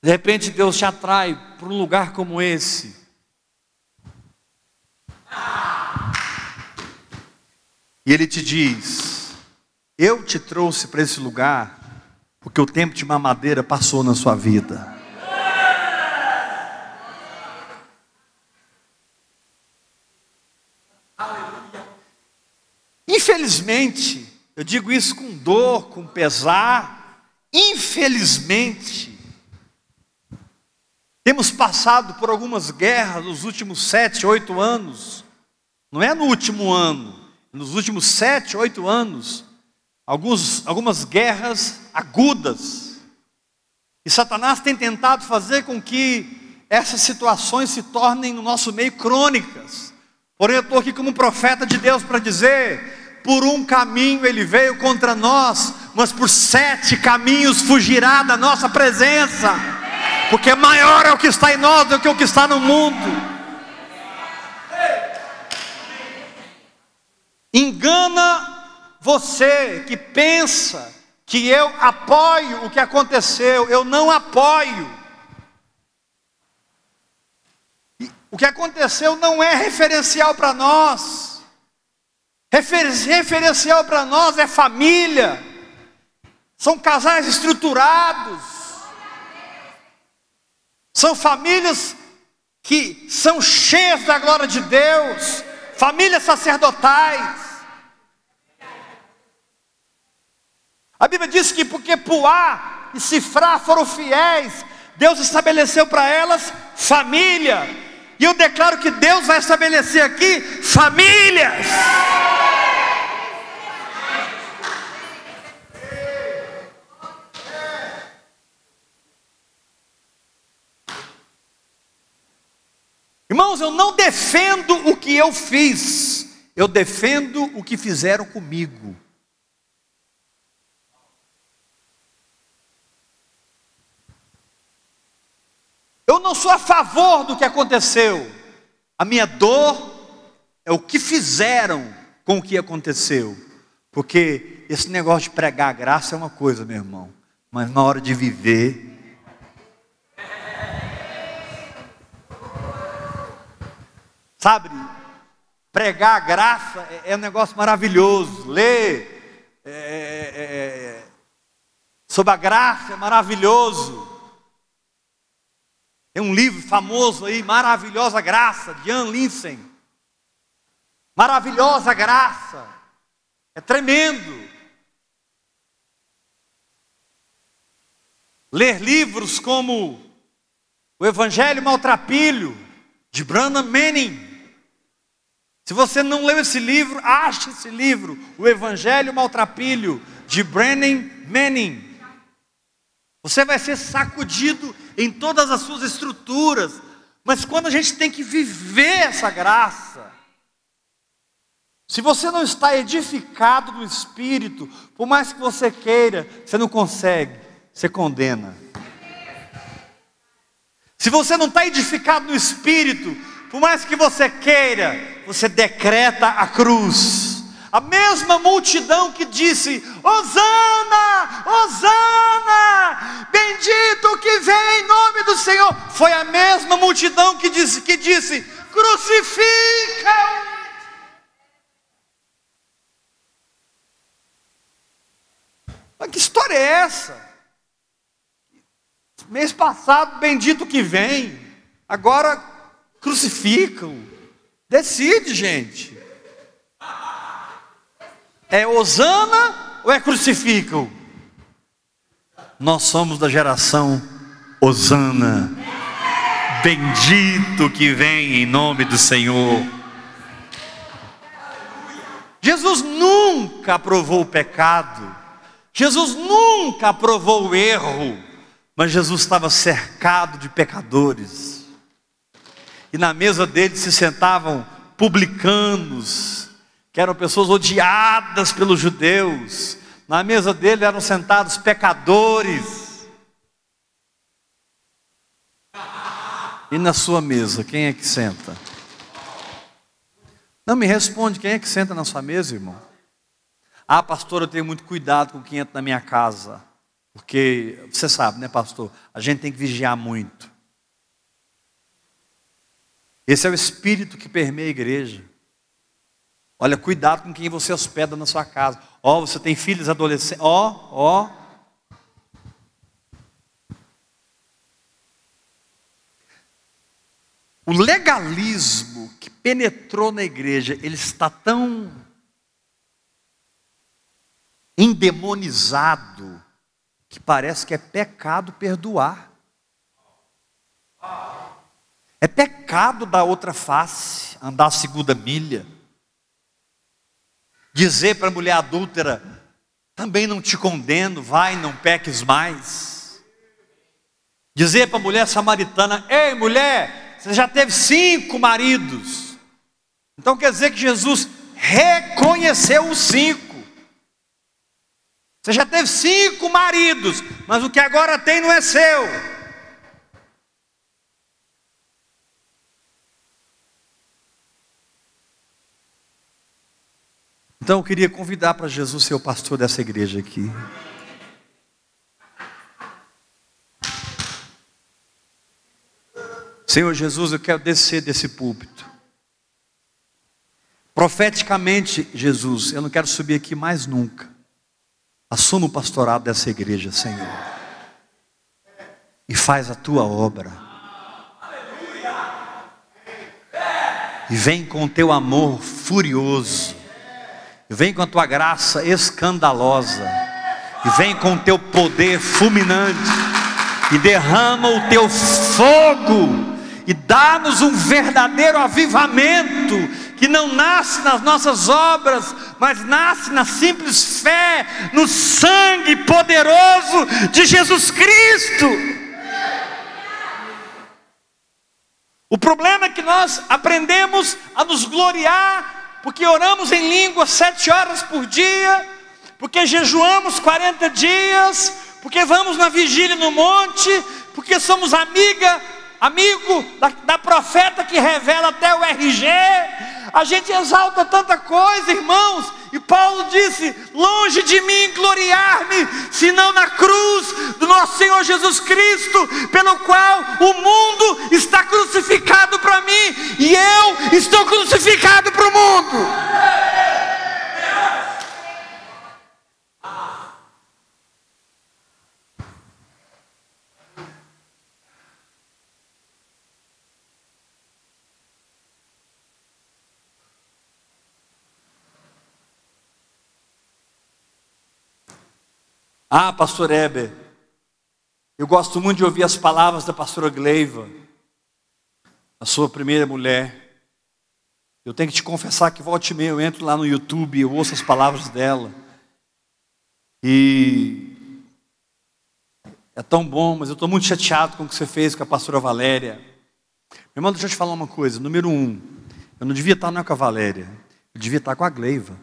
De repente Deus te atrai para um lugar como esse. E Ele te diz: eu te trouxe para esse lugar porque o tempo de mamadeira passou na sua vida. Infelizmente, eu digo isso com dor, com pesar, infelizmente, temos passado por algumas guerras nos últimos 7, 8 anos, não é no último ano, nos últimos 7, 8 anos, algumas guerras agudas, e Satanás tem tentado fazer com que essas situações se tornem no nosso meio crônicas. Porém eu estou aqui como profeta de Deus para dizer: por um caminho ele veio contra nós, mas por 7 caminhos fugirá da nossa presença, porque maior é o que está em nós do que o que está no mundo. Engana você que pensa que eu apoio o que aconteceu. Eu não apoio. O que aconteceu não é referencial para nós. Referencial para nós é família. São casais estruturados. São famílias que são cheias da glória de Deus. Famílias sacerdotais. A Bíblia diz que porque Puá e Sifrá foram fiéis, Deus estabeleceu para elas família. E eu declaro que Deus vai estabelecer aqui famílias. Irmãos, eu não defendo o que eu fiz, eu defendo o que fizeram comigo. Eu não sou a favor do que aconteceu. A minha dor é o que fizeram com o que aconteceu. Porque esse negócio de pregar a graça é uma coisa, meu irmão, mas na hora de viver, sabe, pregar a graça é um negócio maravilhoso. Ler sobre a graça é maravilhoso. Tem um livro famoso aí, Maravilhosa Graça, de Ian Lindsay. Maravilhosa Graça. É tremendo. Ler livros como O Evangelho Maltrapilho, de Branham Manning. Se você não leu esse livro, ache esse livro, O Evangelho Maltrapilho, de Branham Manning. Você vai ser sacudido em todas as suas estruturas, mas quando a gente tem que viver essa graça, se você não está edificado no Espírito, por mais que você queira, você não consegue, você condena. Se você não está edificado no Espírito, por mais que você queira, você decreta a cruz. A mesma multidão que disse: Hosana, Hosana, bendito que vem em nome do Senhor, foi a mesma multidão que disse crucifica-o. Mas que história é essa? Mês passado, bendito que vem, agora crucificam. Decide, gente. É Hosana ou é crucificam? Nós somos da geração Hosana. Bendito que vem em nome do Senhor. Jesus nunca aprovou o pecado. Jesus nunca aprovou o erro. Mas Jesus estava cercado de pecadores. E na mesa dele se sentavam publicanos, que eram pessoas odiadas pelos judeus. Na mesa dele eram sentados pecadores. E na sua mesa, quem é que senta? Não me responde, quem é que senta na sua mesa, irmão? Ah, pastor, eu tenho muito cuidado com quem entra na minha casa. Porque, você sabe, né, pastor? A gente tem que vigiar muito. Esse é o espírito que permeia a igreja. Olha, cuidado com quem você hospeda na sua casa. Ó, você tem filhos adolescentes. Ó. O legalismo que penetrou na igreja, ele está tão endemonizado que parece que é pecado perdoar. É pecado dar outra face, andar a segunda milha. Dizer para a mulher adúltera, também não te condeno, vai, não peques mais. Dizer para a mulher samaritana, ei mulher, você já teve 5 maridos. Então quer dizer que Jesus reconheceu os 5. Você já teve 5 maridos, mas o que agora tem não é seu. Então eu queria convidar para Jesus ser o pastor dessa igreja aqui. Senhor Jesus, eu quero descer desse púlpito. Profeticamente, Jesus, eu não quero subir aqui mais nunca. Assuma o pastorado dessa igreja, Senhor. E faz a tua obra. E vem com o teu amor furioso. E vem com a tua graça escandalosa. E vem com o teu poder fulminante. E derrama o teu fogo. E dá-nos um verdadeiro avivamento. Que não nasce nas nossas obras, mas nasce na simples fé, no sangue poderoso de Jesus Cristo. O problema é que nós aprendemos a nos gloriar, porque oramos em língua 7 horas por dia, porque jejuamos 40 dias, porque vamos na vigília no monte, porque somos amigo da profeta que revela até o RG. A gente exalta tanta coisa, irmãos, e Paulo disse, longe de mim gloriar-me, senão na cruz do nosso Senhor Jesus Cristo, pelo qual o mundo está crucificado para mim, e eu estou crucificado para o mundo. Ah, pastor Heber, eu gosto muito de ouvir as palavras da pastora Gleiva, a sua primeira mulher. Eu tenho que te confessar que volta e meia eu entro lá no YouTube e eu ouço as palavras dela. E é tão bom, mas eu estou muito chateado com o que você fez com a pastora Valéria. Meu irmão, deixa eu te falar uma coisa. Número 1, eu não devia estar não com a Valéria, eu devia estar com a Gleiva.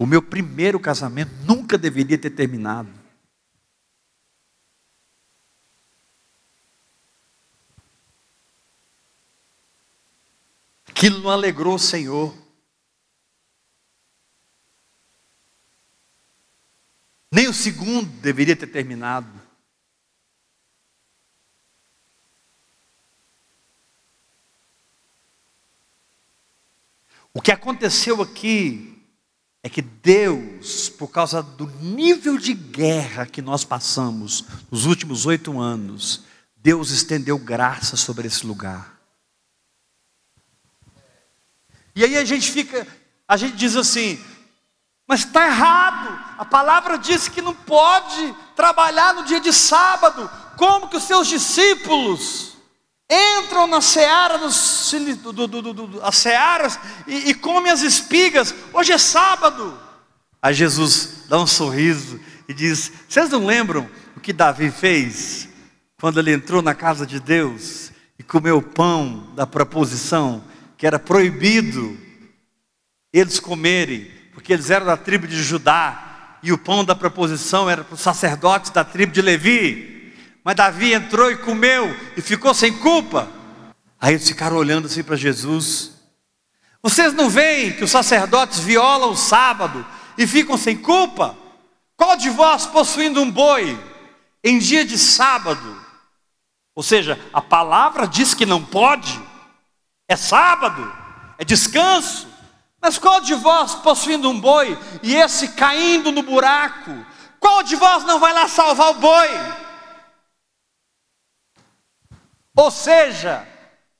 O meu primeiro casamento nunca deveria ter terminado. Aquilo não alegrou o Senhor. Nem o segundo deveria ter terminado. O que aconteceu aqui é que Deus, por causa do nível de guerra que nós passamos nos últimos 8 anos, Deus estendeu graça sobre esse lugar. E aí a gente diz assim, mas está errado, a palavra diz que não pode trabalhar no dia de sábado. Como que os seus discípulos entram na seara, as searas e comem as espigas? Hoje é sábado. Aí Jesus dá um sorriso e diz, vocês não lembram o que Davi fez? Quando ele entrou na casa de Deus e comeu o pão da proposição, que era proibido eles comerem, porque eles eram da tribo de Judá, e o pão da proposição era para os sacerdotes da tribo de Levi. mas Davi entrou e comeu e ficou sem culpa. Aí eles ficaram olhando assim para Jesus. Vocês não veem que os sacerdotes violam o sábado e ficam sem culpa? Qual de vós, possuindo um boi em dia de sábado? Ou seja, a palavra diz que não pode, é sábado, é descanso. Mas qual de vós, possuindo um boi e esse caindo no buraco, qual de vós não vai lá salvar o boi? Ou seja,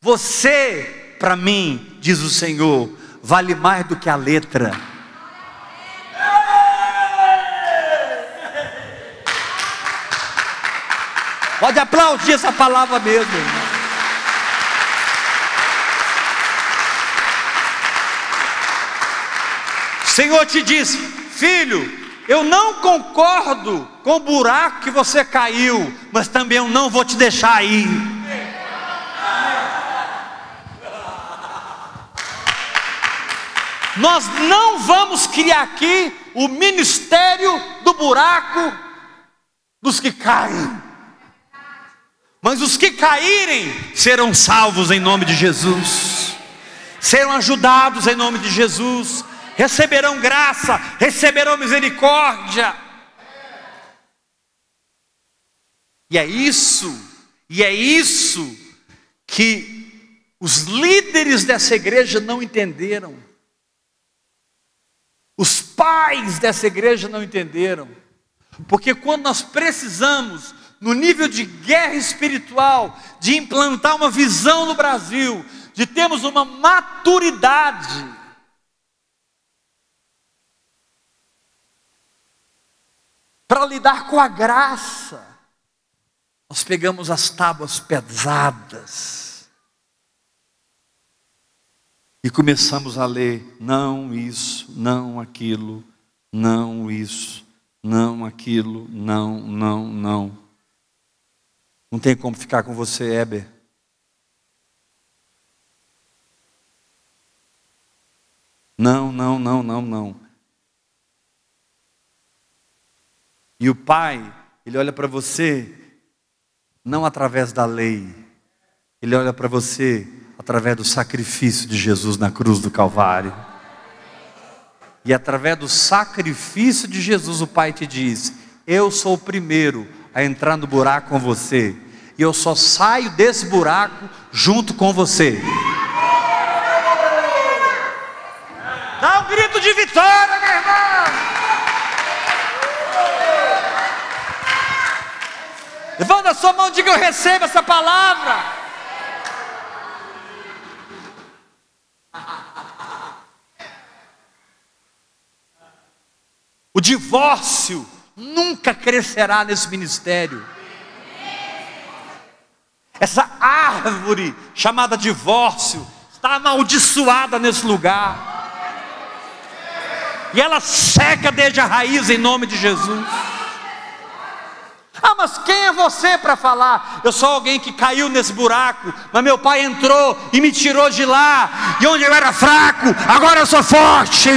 você, para mim, diz o Senhor, vale mais do que a letra. Pode aplaudir essa palavra mesmo, irmão. O Senhor te diz: filho, eu não concordo com o buraco que você caiu, mas também eu não vou te deixar aí. Nós não vamos criar aqui o ministério do buraco dos que caem, mas os que caírem serão salvos em nome de Jesus, serão ajudados em nome de Jesus, receberão graça, receberão misericórdia. E é isso que os líderes dessa igreja não entenderam. Os pais dessa igreja não entenderam. Porque quando nós precisamos, no nível de guerra espiritual, de implantar uma visão no Brasil, de termos uma maturidade, para lidar com a graça, nós pegamos as tábuas pesadas e começamos a ler: não isso, não aquilo, não isso, não aquilo, não, não, não. Não tem como ficar com você, Heber. Não, não, não, não, não. E o pai, ele olha para você não através da lei, ele olha para você através do sacrifício de Jesus na cruz do Calvário. E através do sacrifício de Jesus, o pai te diz: eu sou o primeiro a entrar no buraco com você, e eu só saio desse buraco junto com você. Dá um grito de vitória, meu irmão! Levanta a sua mão e diga: eu recebo essa palavra. O divórcio nunca crescerá nesse ministério. Essa árvore chamada divórcio está amaldiçoada nesse lugar. E ela seca desde a raiz em nome de Jesus. Ah, mas quem é você para falar? Eu sou alguém que caiu nesse buraco, mas meu pai entrou e me tirou de lá. E onde eu era fraco, agora eu sou forte.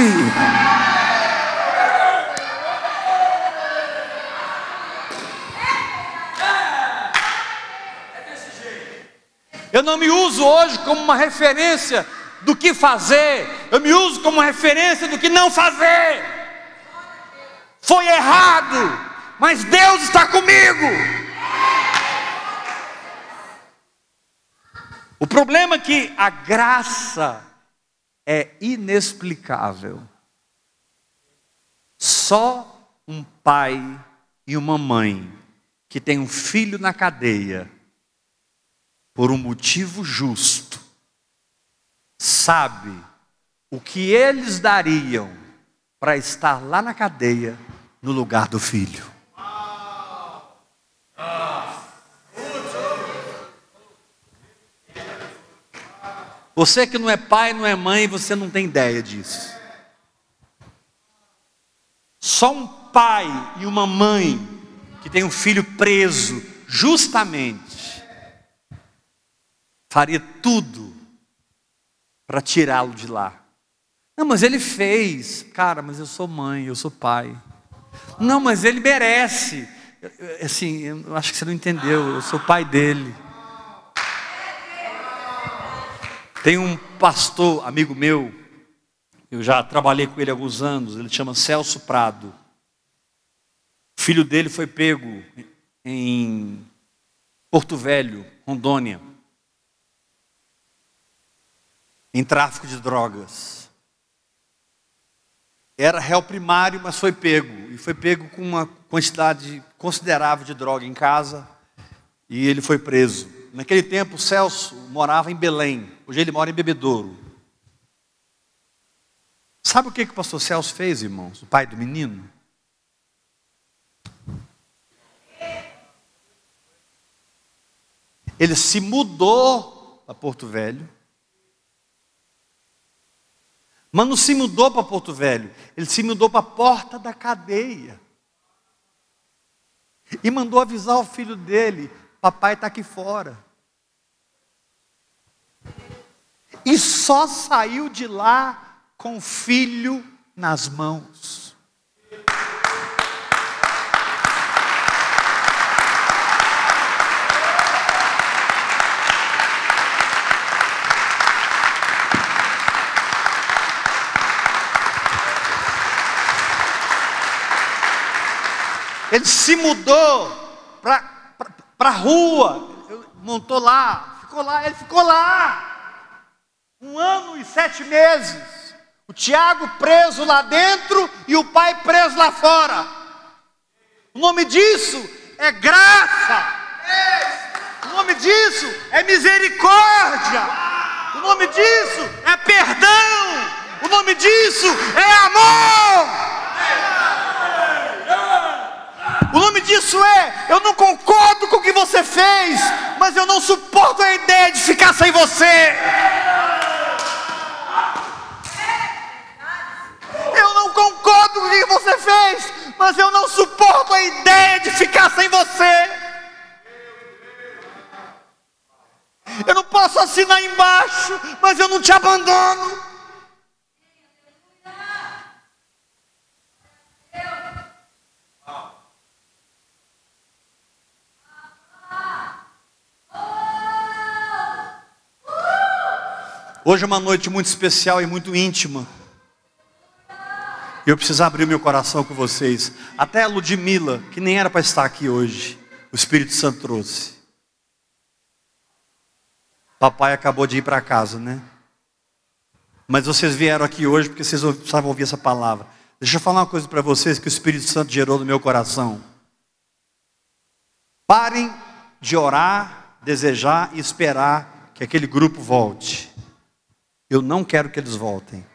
Eu não me uso hoje como uma referência do que fazer, eu me uso como uma referência do que não fazer. Foi errado, mas Deus está comigo. O problema é que a graça é inexplicável. Só um pai e uma mãe que tem um filho na cadeia por um motivo justo sabe o que eles dariam para estar lá na cadeia no lugar do filho. Você que não é pai, não é mãe, você não tem ideia disso. Só um pai e uma mãe que tem um filho preso justamente faria tudo para tirá-lo de lá. Não, mas ele fez. Cara, mas eu sou mãe, eu sou pai. Não, mas ele merece. Assim, eu acho que você não entendeu, eu sou pai dele. Tem um pastor, amigo meu, eu já trabalhei com ele há alguns anos, ele chama Celso Prado. O filho dele foi pego em Porto Velho, Rondônia, em tráfico de drogas. Era réu primário, mas foi pego. E foi pego com uma quantidade considerável de droga em casa. E ele foi preso. Naquele tempo, o Celso morava em Belém. Hoje ele mora em Bebedouro. Sabe o que o pastor Celso fez, irmãos? O pai do menino? Ele se mudou para Porto Velho. Mas não se mudou para Porto Velho. Ele se mudou para a porta da cadeia. E mandou avisar o filho dele: papai está aqui fora. E só saiu de lá com o filho nas mãos. Ele se mudou para a rua, montou lá, ele ficou lá 1 ano e 7 meses. O Tiago preso lá dentro e o pai preso lá fora. O nome disso é graça. O nome disso é misericórdia. O nome disso é perdão. O nome disso é amor. O nome disso é: eu não concordo com o que você fez, mas eu não suporto a ideia de ficar sem você. Eu não concordo com o que você fez, mas eu não suporto a ideia de ficar sem você. Eu não posso assinar embaixo, mas eu não te abandono. Hoje é uma noite muito especial e muito íntima. Eu preciso abrir meu coração com vocês. Até a Ludmila, que nem era para estar aqui hoje, o Espírito Santo trouxe. Papai acabou de ir para casa, né? Mas vocês vieram aqui hoje porque vocês precisavam ouvir essa palavra. Deixa eu falar uma coisa para vocês que o Espírito Santo gerou no meu coração. Parem de orar, desejar e esperar que aquele grupo volte. Eu não quero que eles voltem.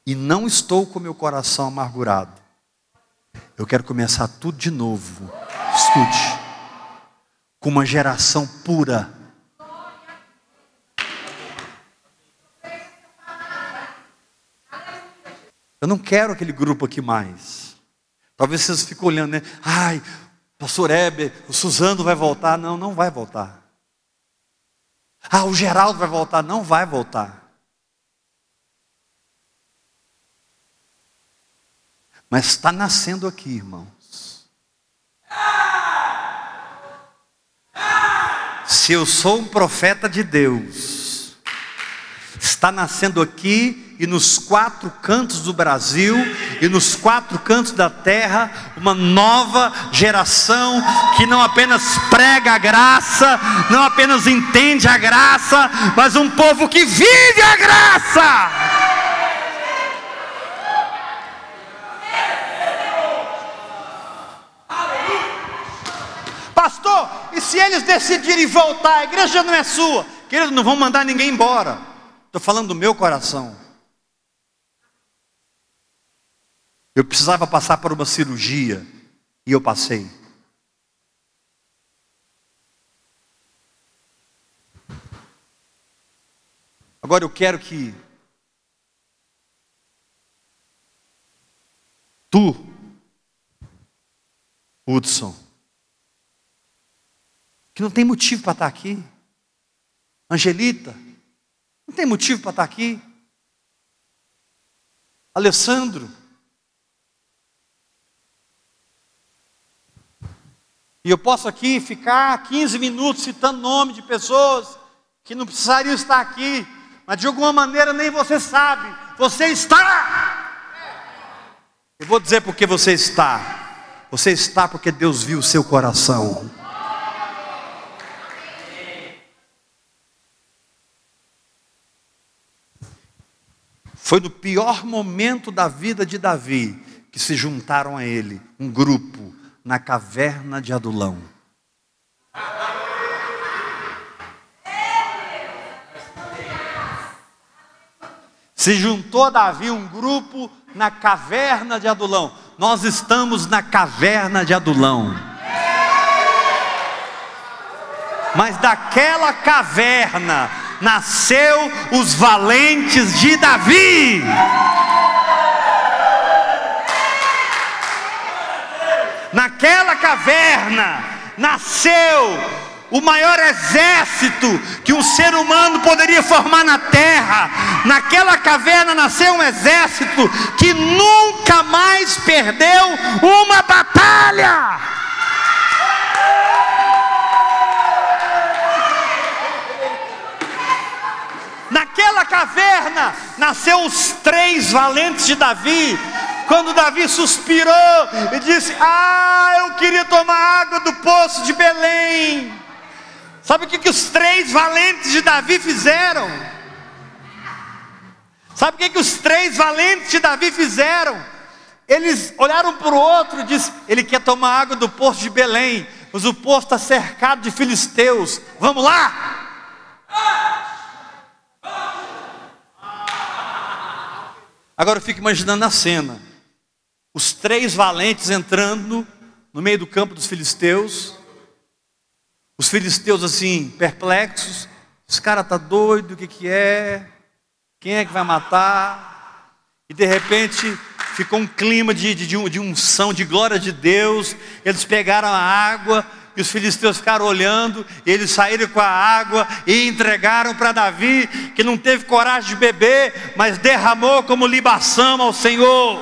E não estou com meu coração amargurado. Eu quero começar tudo de novo. Escute. Com uma geração pura. Eu não quero aquele grupo aqui mais. Talvez vocês fiquem olhando, né? Ai, pastor Heber, o Suzano vai voltar. Não, não vai voltar. Ah, o Geraldo vai voltar. Não vai voltar. Mas está nascendo aqui, irmãos. Se eu sou um profeta de Deus, está nascendo aqui e nos 4 cantos do Brasil e nos 4 cantos da terra uma nova geração que não apenas prega a graça, não apenas entende a graça, mas um povo que vive a graça. Pastor, e se eles decidirem voltar, a igreja não é sua? Querido, não vão mandar ninguém embora. Estou falando do meu coração. Eu precisava passar por uma cirurgia e eu passei. Agora eu quero que tu, Hudson, que não tem motivo para estar aqui, Angelita, não tem motivo para estar aqui, Alessandro, E eu posso aqui ficar 15 minutos citando nome de pessoas que não precisariam estar aqui, mas de alguma maneira nem você sabe, você está. Eu vou dizer por que você está. Você está porque Deus viu o seu coração. Foi no pior momento da vida de Davi que se juntaram a ele, um grupo, na caverna de Adulão. Se juntou a Davi um grupo na caverna de Adulão. Nós estamos na caverna de Adulão. Mas daquela caverna nasceu os valentes de Davi. Naquela caverna nasceu o maior exército que um ser humano poderia formar na terra. Naquela caverna nasceu um exército que nunca mais perdeu uma batalha. Naquela caverna nasceu os 3 valentes de Davi. Quando Davi suspirou e disse: eu queria tomar água do poço de Belém. Sabe o que os 3 valentes de Davi fizeram? Sabe o que os 3 valentes de Davi fizeram? Eles olharam para o outro e disseram: ele quer tomar água do poço de Belém, mas o poço está cercado de filisteus. Vamos lá! Agora eu fico imaginando a cena. Os 3 valentes entrando no meio do campo dos filisteus. Os filisteus assim, perplexos. Esse cara está doido, o que é? Quem é que vai matar? E de repente ficou um clima de unção, de glória de Deus. Eles pegaram a água e os filisteus ficaram olhando. E eles saíram com a água e entregaram para Davi, que não teve coragem de beber, mas derramou como libação ao Senhor.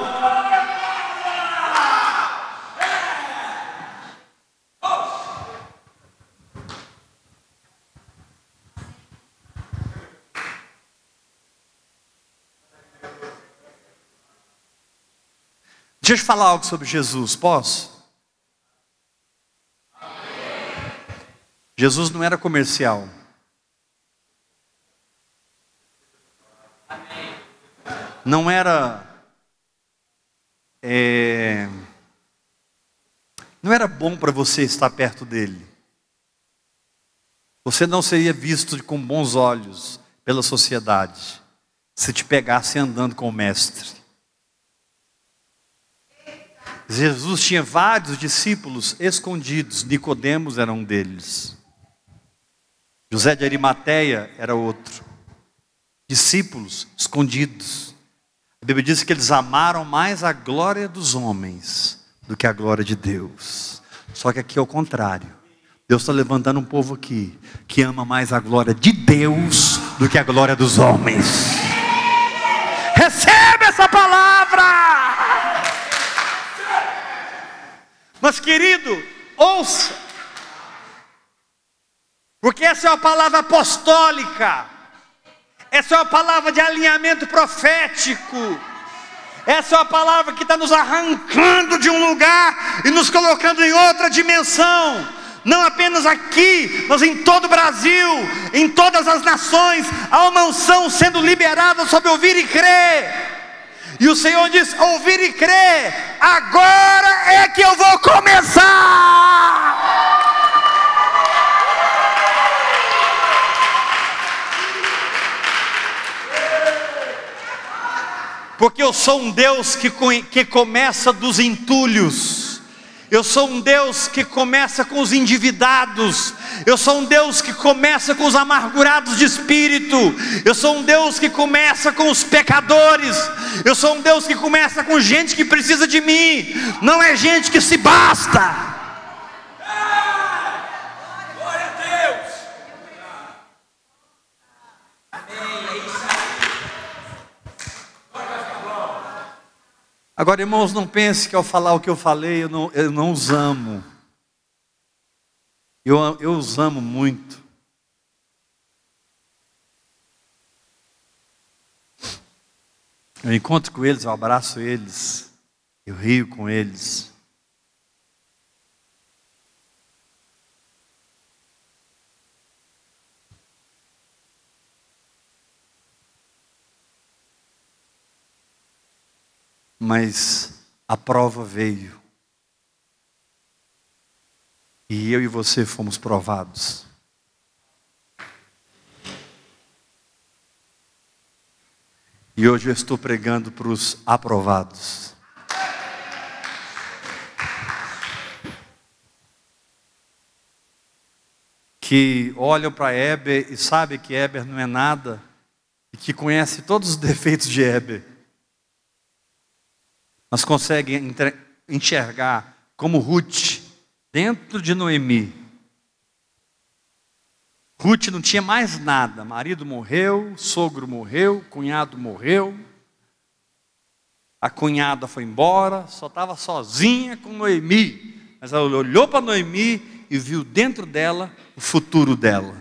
Deixa eu te falar algo sobre Jesus, posso? Jesus não era comercial. Não era não era bom para você estar perto dele. Você não seria visto com bons olhos pela sociedade se te pegasse andando com o mestre. Jesus tinha vários discípulos escondidos. Nicodemos era um deles. José de Arimateia era outro. Discípulos escondidos. A Bíblia diz que eles amaram mais a glória dos homens do que a glória de Deus. Só que aqui é o contrário. Deus está levantando um povo aqui que ama mais a glória de Deus do que a glória dos homens. Recebe essa palavra! Mas querido, ouça, porque essa é uma palavra apostólica, essa é uma palavra de alinhamento profético, essa é uma palavra que está nos arrancando de um lugar e nos colocando em outra dimensão, não apenas aqui, mas em todo o Brasil, em todas as nações. Há uma unção sendo liberada sobre ouvir e crer. E o Senhor diz: ouvir e crer, agora é que eu vou começar. Porque eu sou um Deus que começa dos entulhos. Eu sou um Deus que começa com os endividados. Eu sou um Deus que começa com os amargurados de espírito. Eu sou um Deus que começa com os pecadores. Eu sou um Deus que começa com gente que precisa de mim. Não é gente que se basta. Glória a Deus. Agora, irmãos, não pense que ao falar o que eu falei, eu não os amo. Eu os amo muito. Eu encontro com eles, eu abraço eles, eu rio com eles. Mas a prova veio. E eu e você fomos provados. E hoje eu estou pregando para os aprovados. Que olham para Heber e sabem que Heber não é nada. E que conhece todos os defeitos de Heber. Mas conseguem enxergar como Ruth dentro de Noemi. Ruth não tinha mais nada. Marido morreu, sogro morreu, cunhado morreu. A cunhada foi embora, só estava sozinha com Noemi. Mas ela olhou para Noemi e viu dentro dela o futuro dela.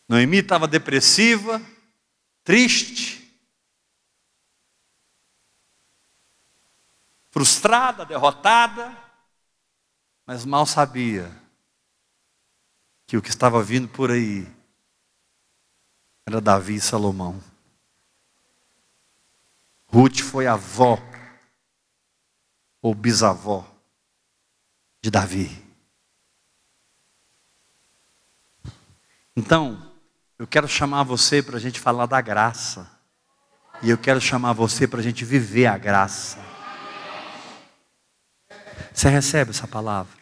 Noemi estava depressiva, triste, frustrada, derrotada, mas mal sabia que o que estava vindo por aí era Davi e Salomão. Ruth foi avó ou bisavó de Davi. Então, eu quero chamar você para a gente falar da graça. E eu quero chamar você para a gente viver a graça. Você recebe essa palavra?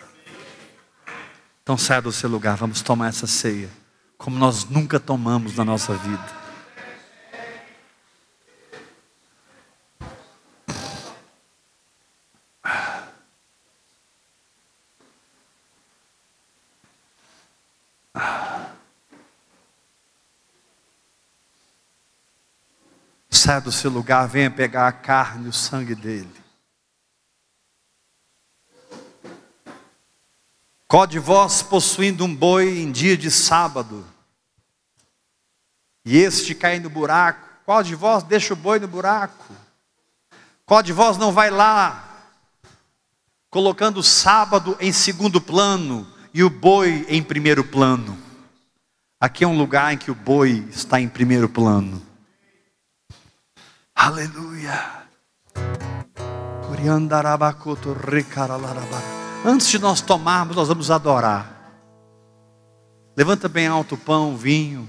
Então saia do seu lugar, vamos tomar essa ceia como nós nunca tomamos na nossa vida. Saia do seu lugar, venha pegar a carne e o sangue dele. Qual de vós possuindo um boi em dia de sábado, e este cai no buraco, qual de vós deixa o boi no buraco? Qual de vós não vai lá, colocando o sábado em segundo plano, e o boi em primeiro plano? Aqui é um lugar em que o boi está em primeiro plano. Aleluia. Antes de nós tomarmos, nós vamos adorar. Levanta bem alto o pão, o vinho.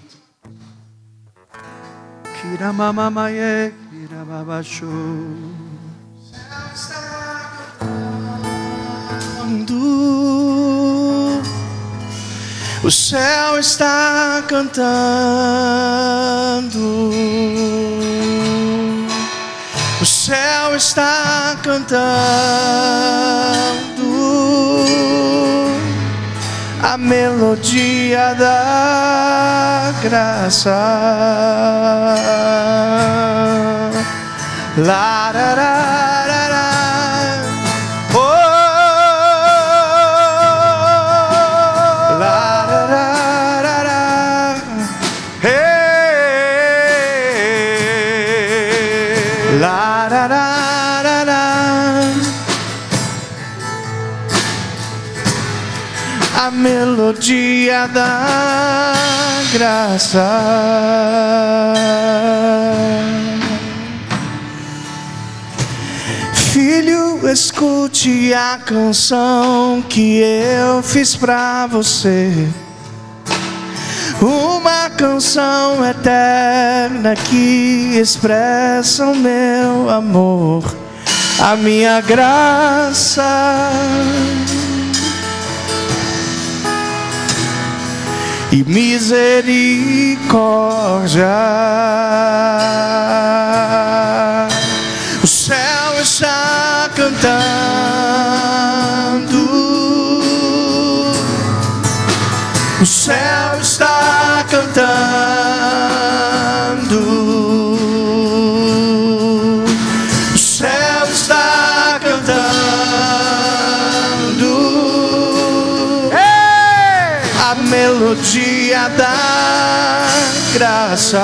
O céu está cantando. O céu está cantando a melodia da graça. La, ra, ra, ra, ra. Oh, la, ra, ra, ra, ra. Hey, la, ra, ra, ra, ra. A melodia da graça. Filho, escute a canção que eu fiz pra você. Uma canção eterna que expressa o meu amor, a minha graça e misericórdia. O céu está cantando, o céu está cantando, o céu está cantando. a dar graça.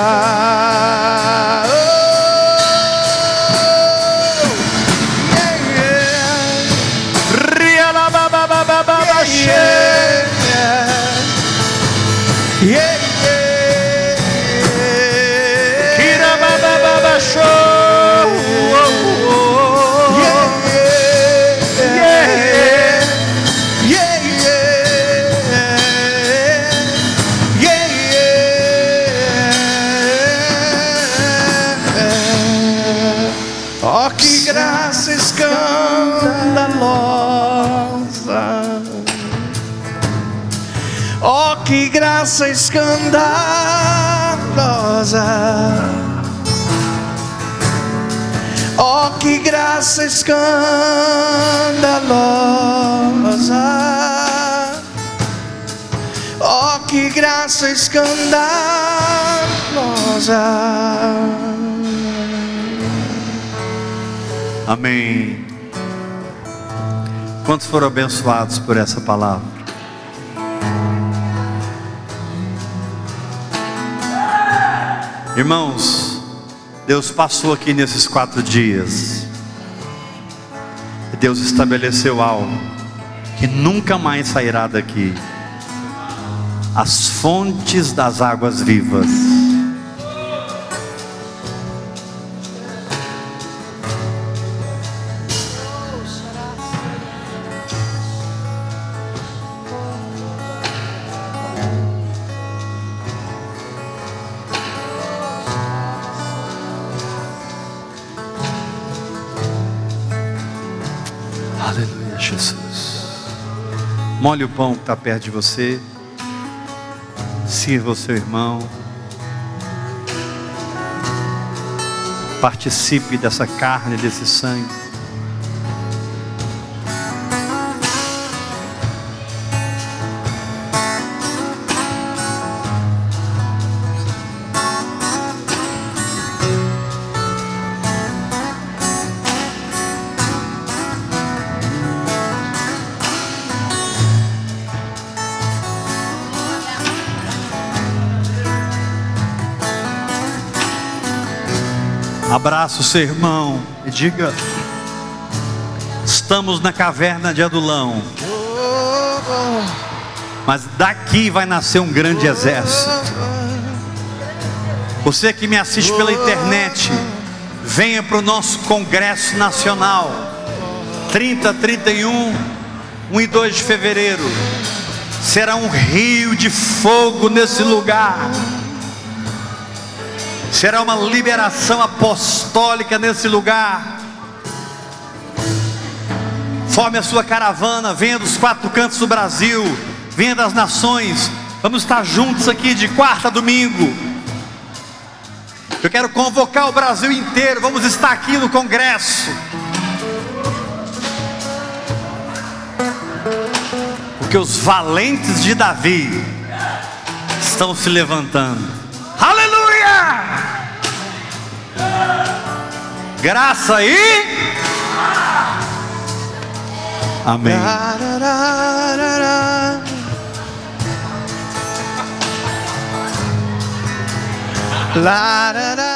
Oh, que graça escandalosa. Oh, que graça escandalosa. Oh, que graça escandalosa. Oh, que graça escandalosa. Amém. Quantos foram abençoados por essa palavra? Irmãos, Deus passou aqui nesses 4 dias e Deus estabeleceu algo que nunca mais sairá daqui: as fontes das águas vivas. Aleluia, Jesus. Molhe o pão que está perto de você. Sirva o seu irmão. Participe dessa carne, desse sangue. Abraça o seu irmão e diga: estamos na caverna de Adulão, mas daqui vai nascer um grande exército. Você que me assiste pela internet, venha para o nosso Congresso Nacional, 30, 31, 1 e 2 de fevereiro. Será um rio de fogo nesse lugar. Será uma liberação apostólica nesse lugar. Forme a sua caravana, venha dos 4 cantos do Brasil, venha das nações. Vamos estar juntos aqui de quarta a domingo. Eu quero convocar o Brasil inteiro. Vamos estar aqui no Congresso, porque os valentes de Davi estão se levantando. Aleluia! Graça e amém. La, da, da.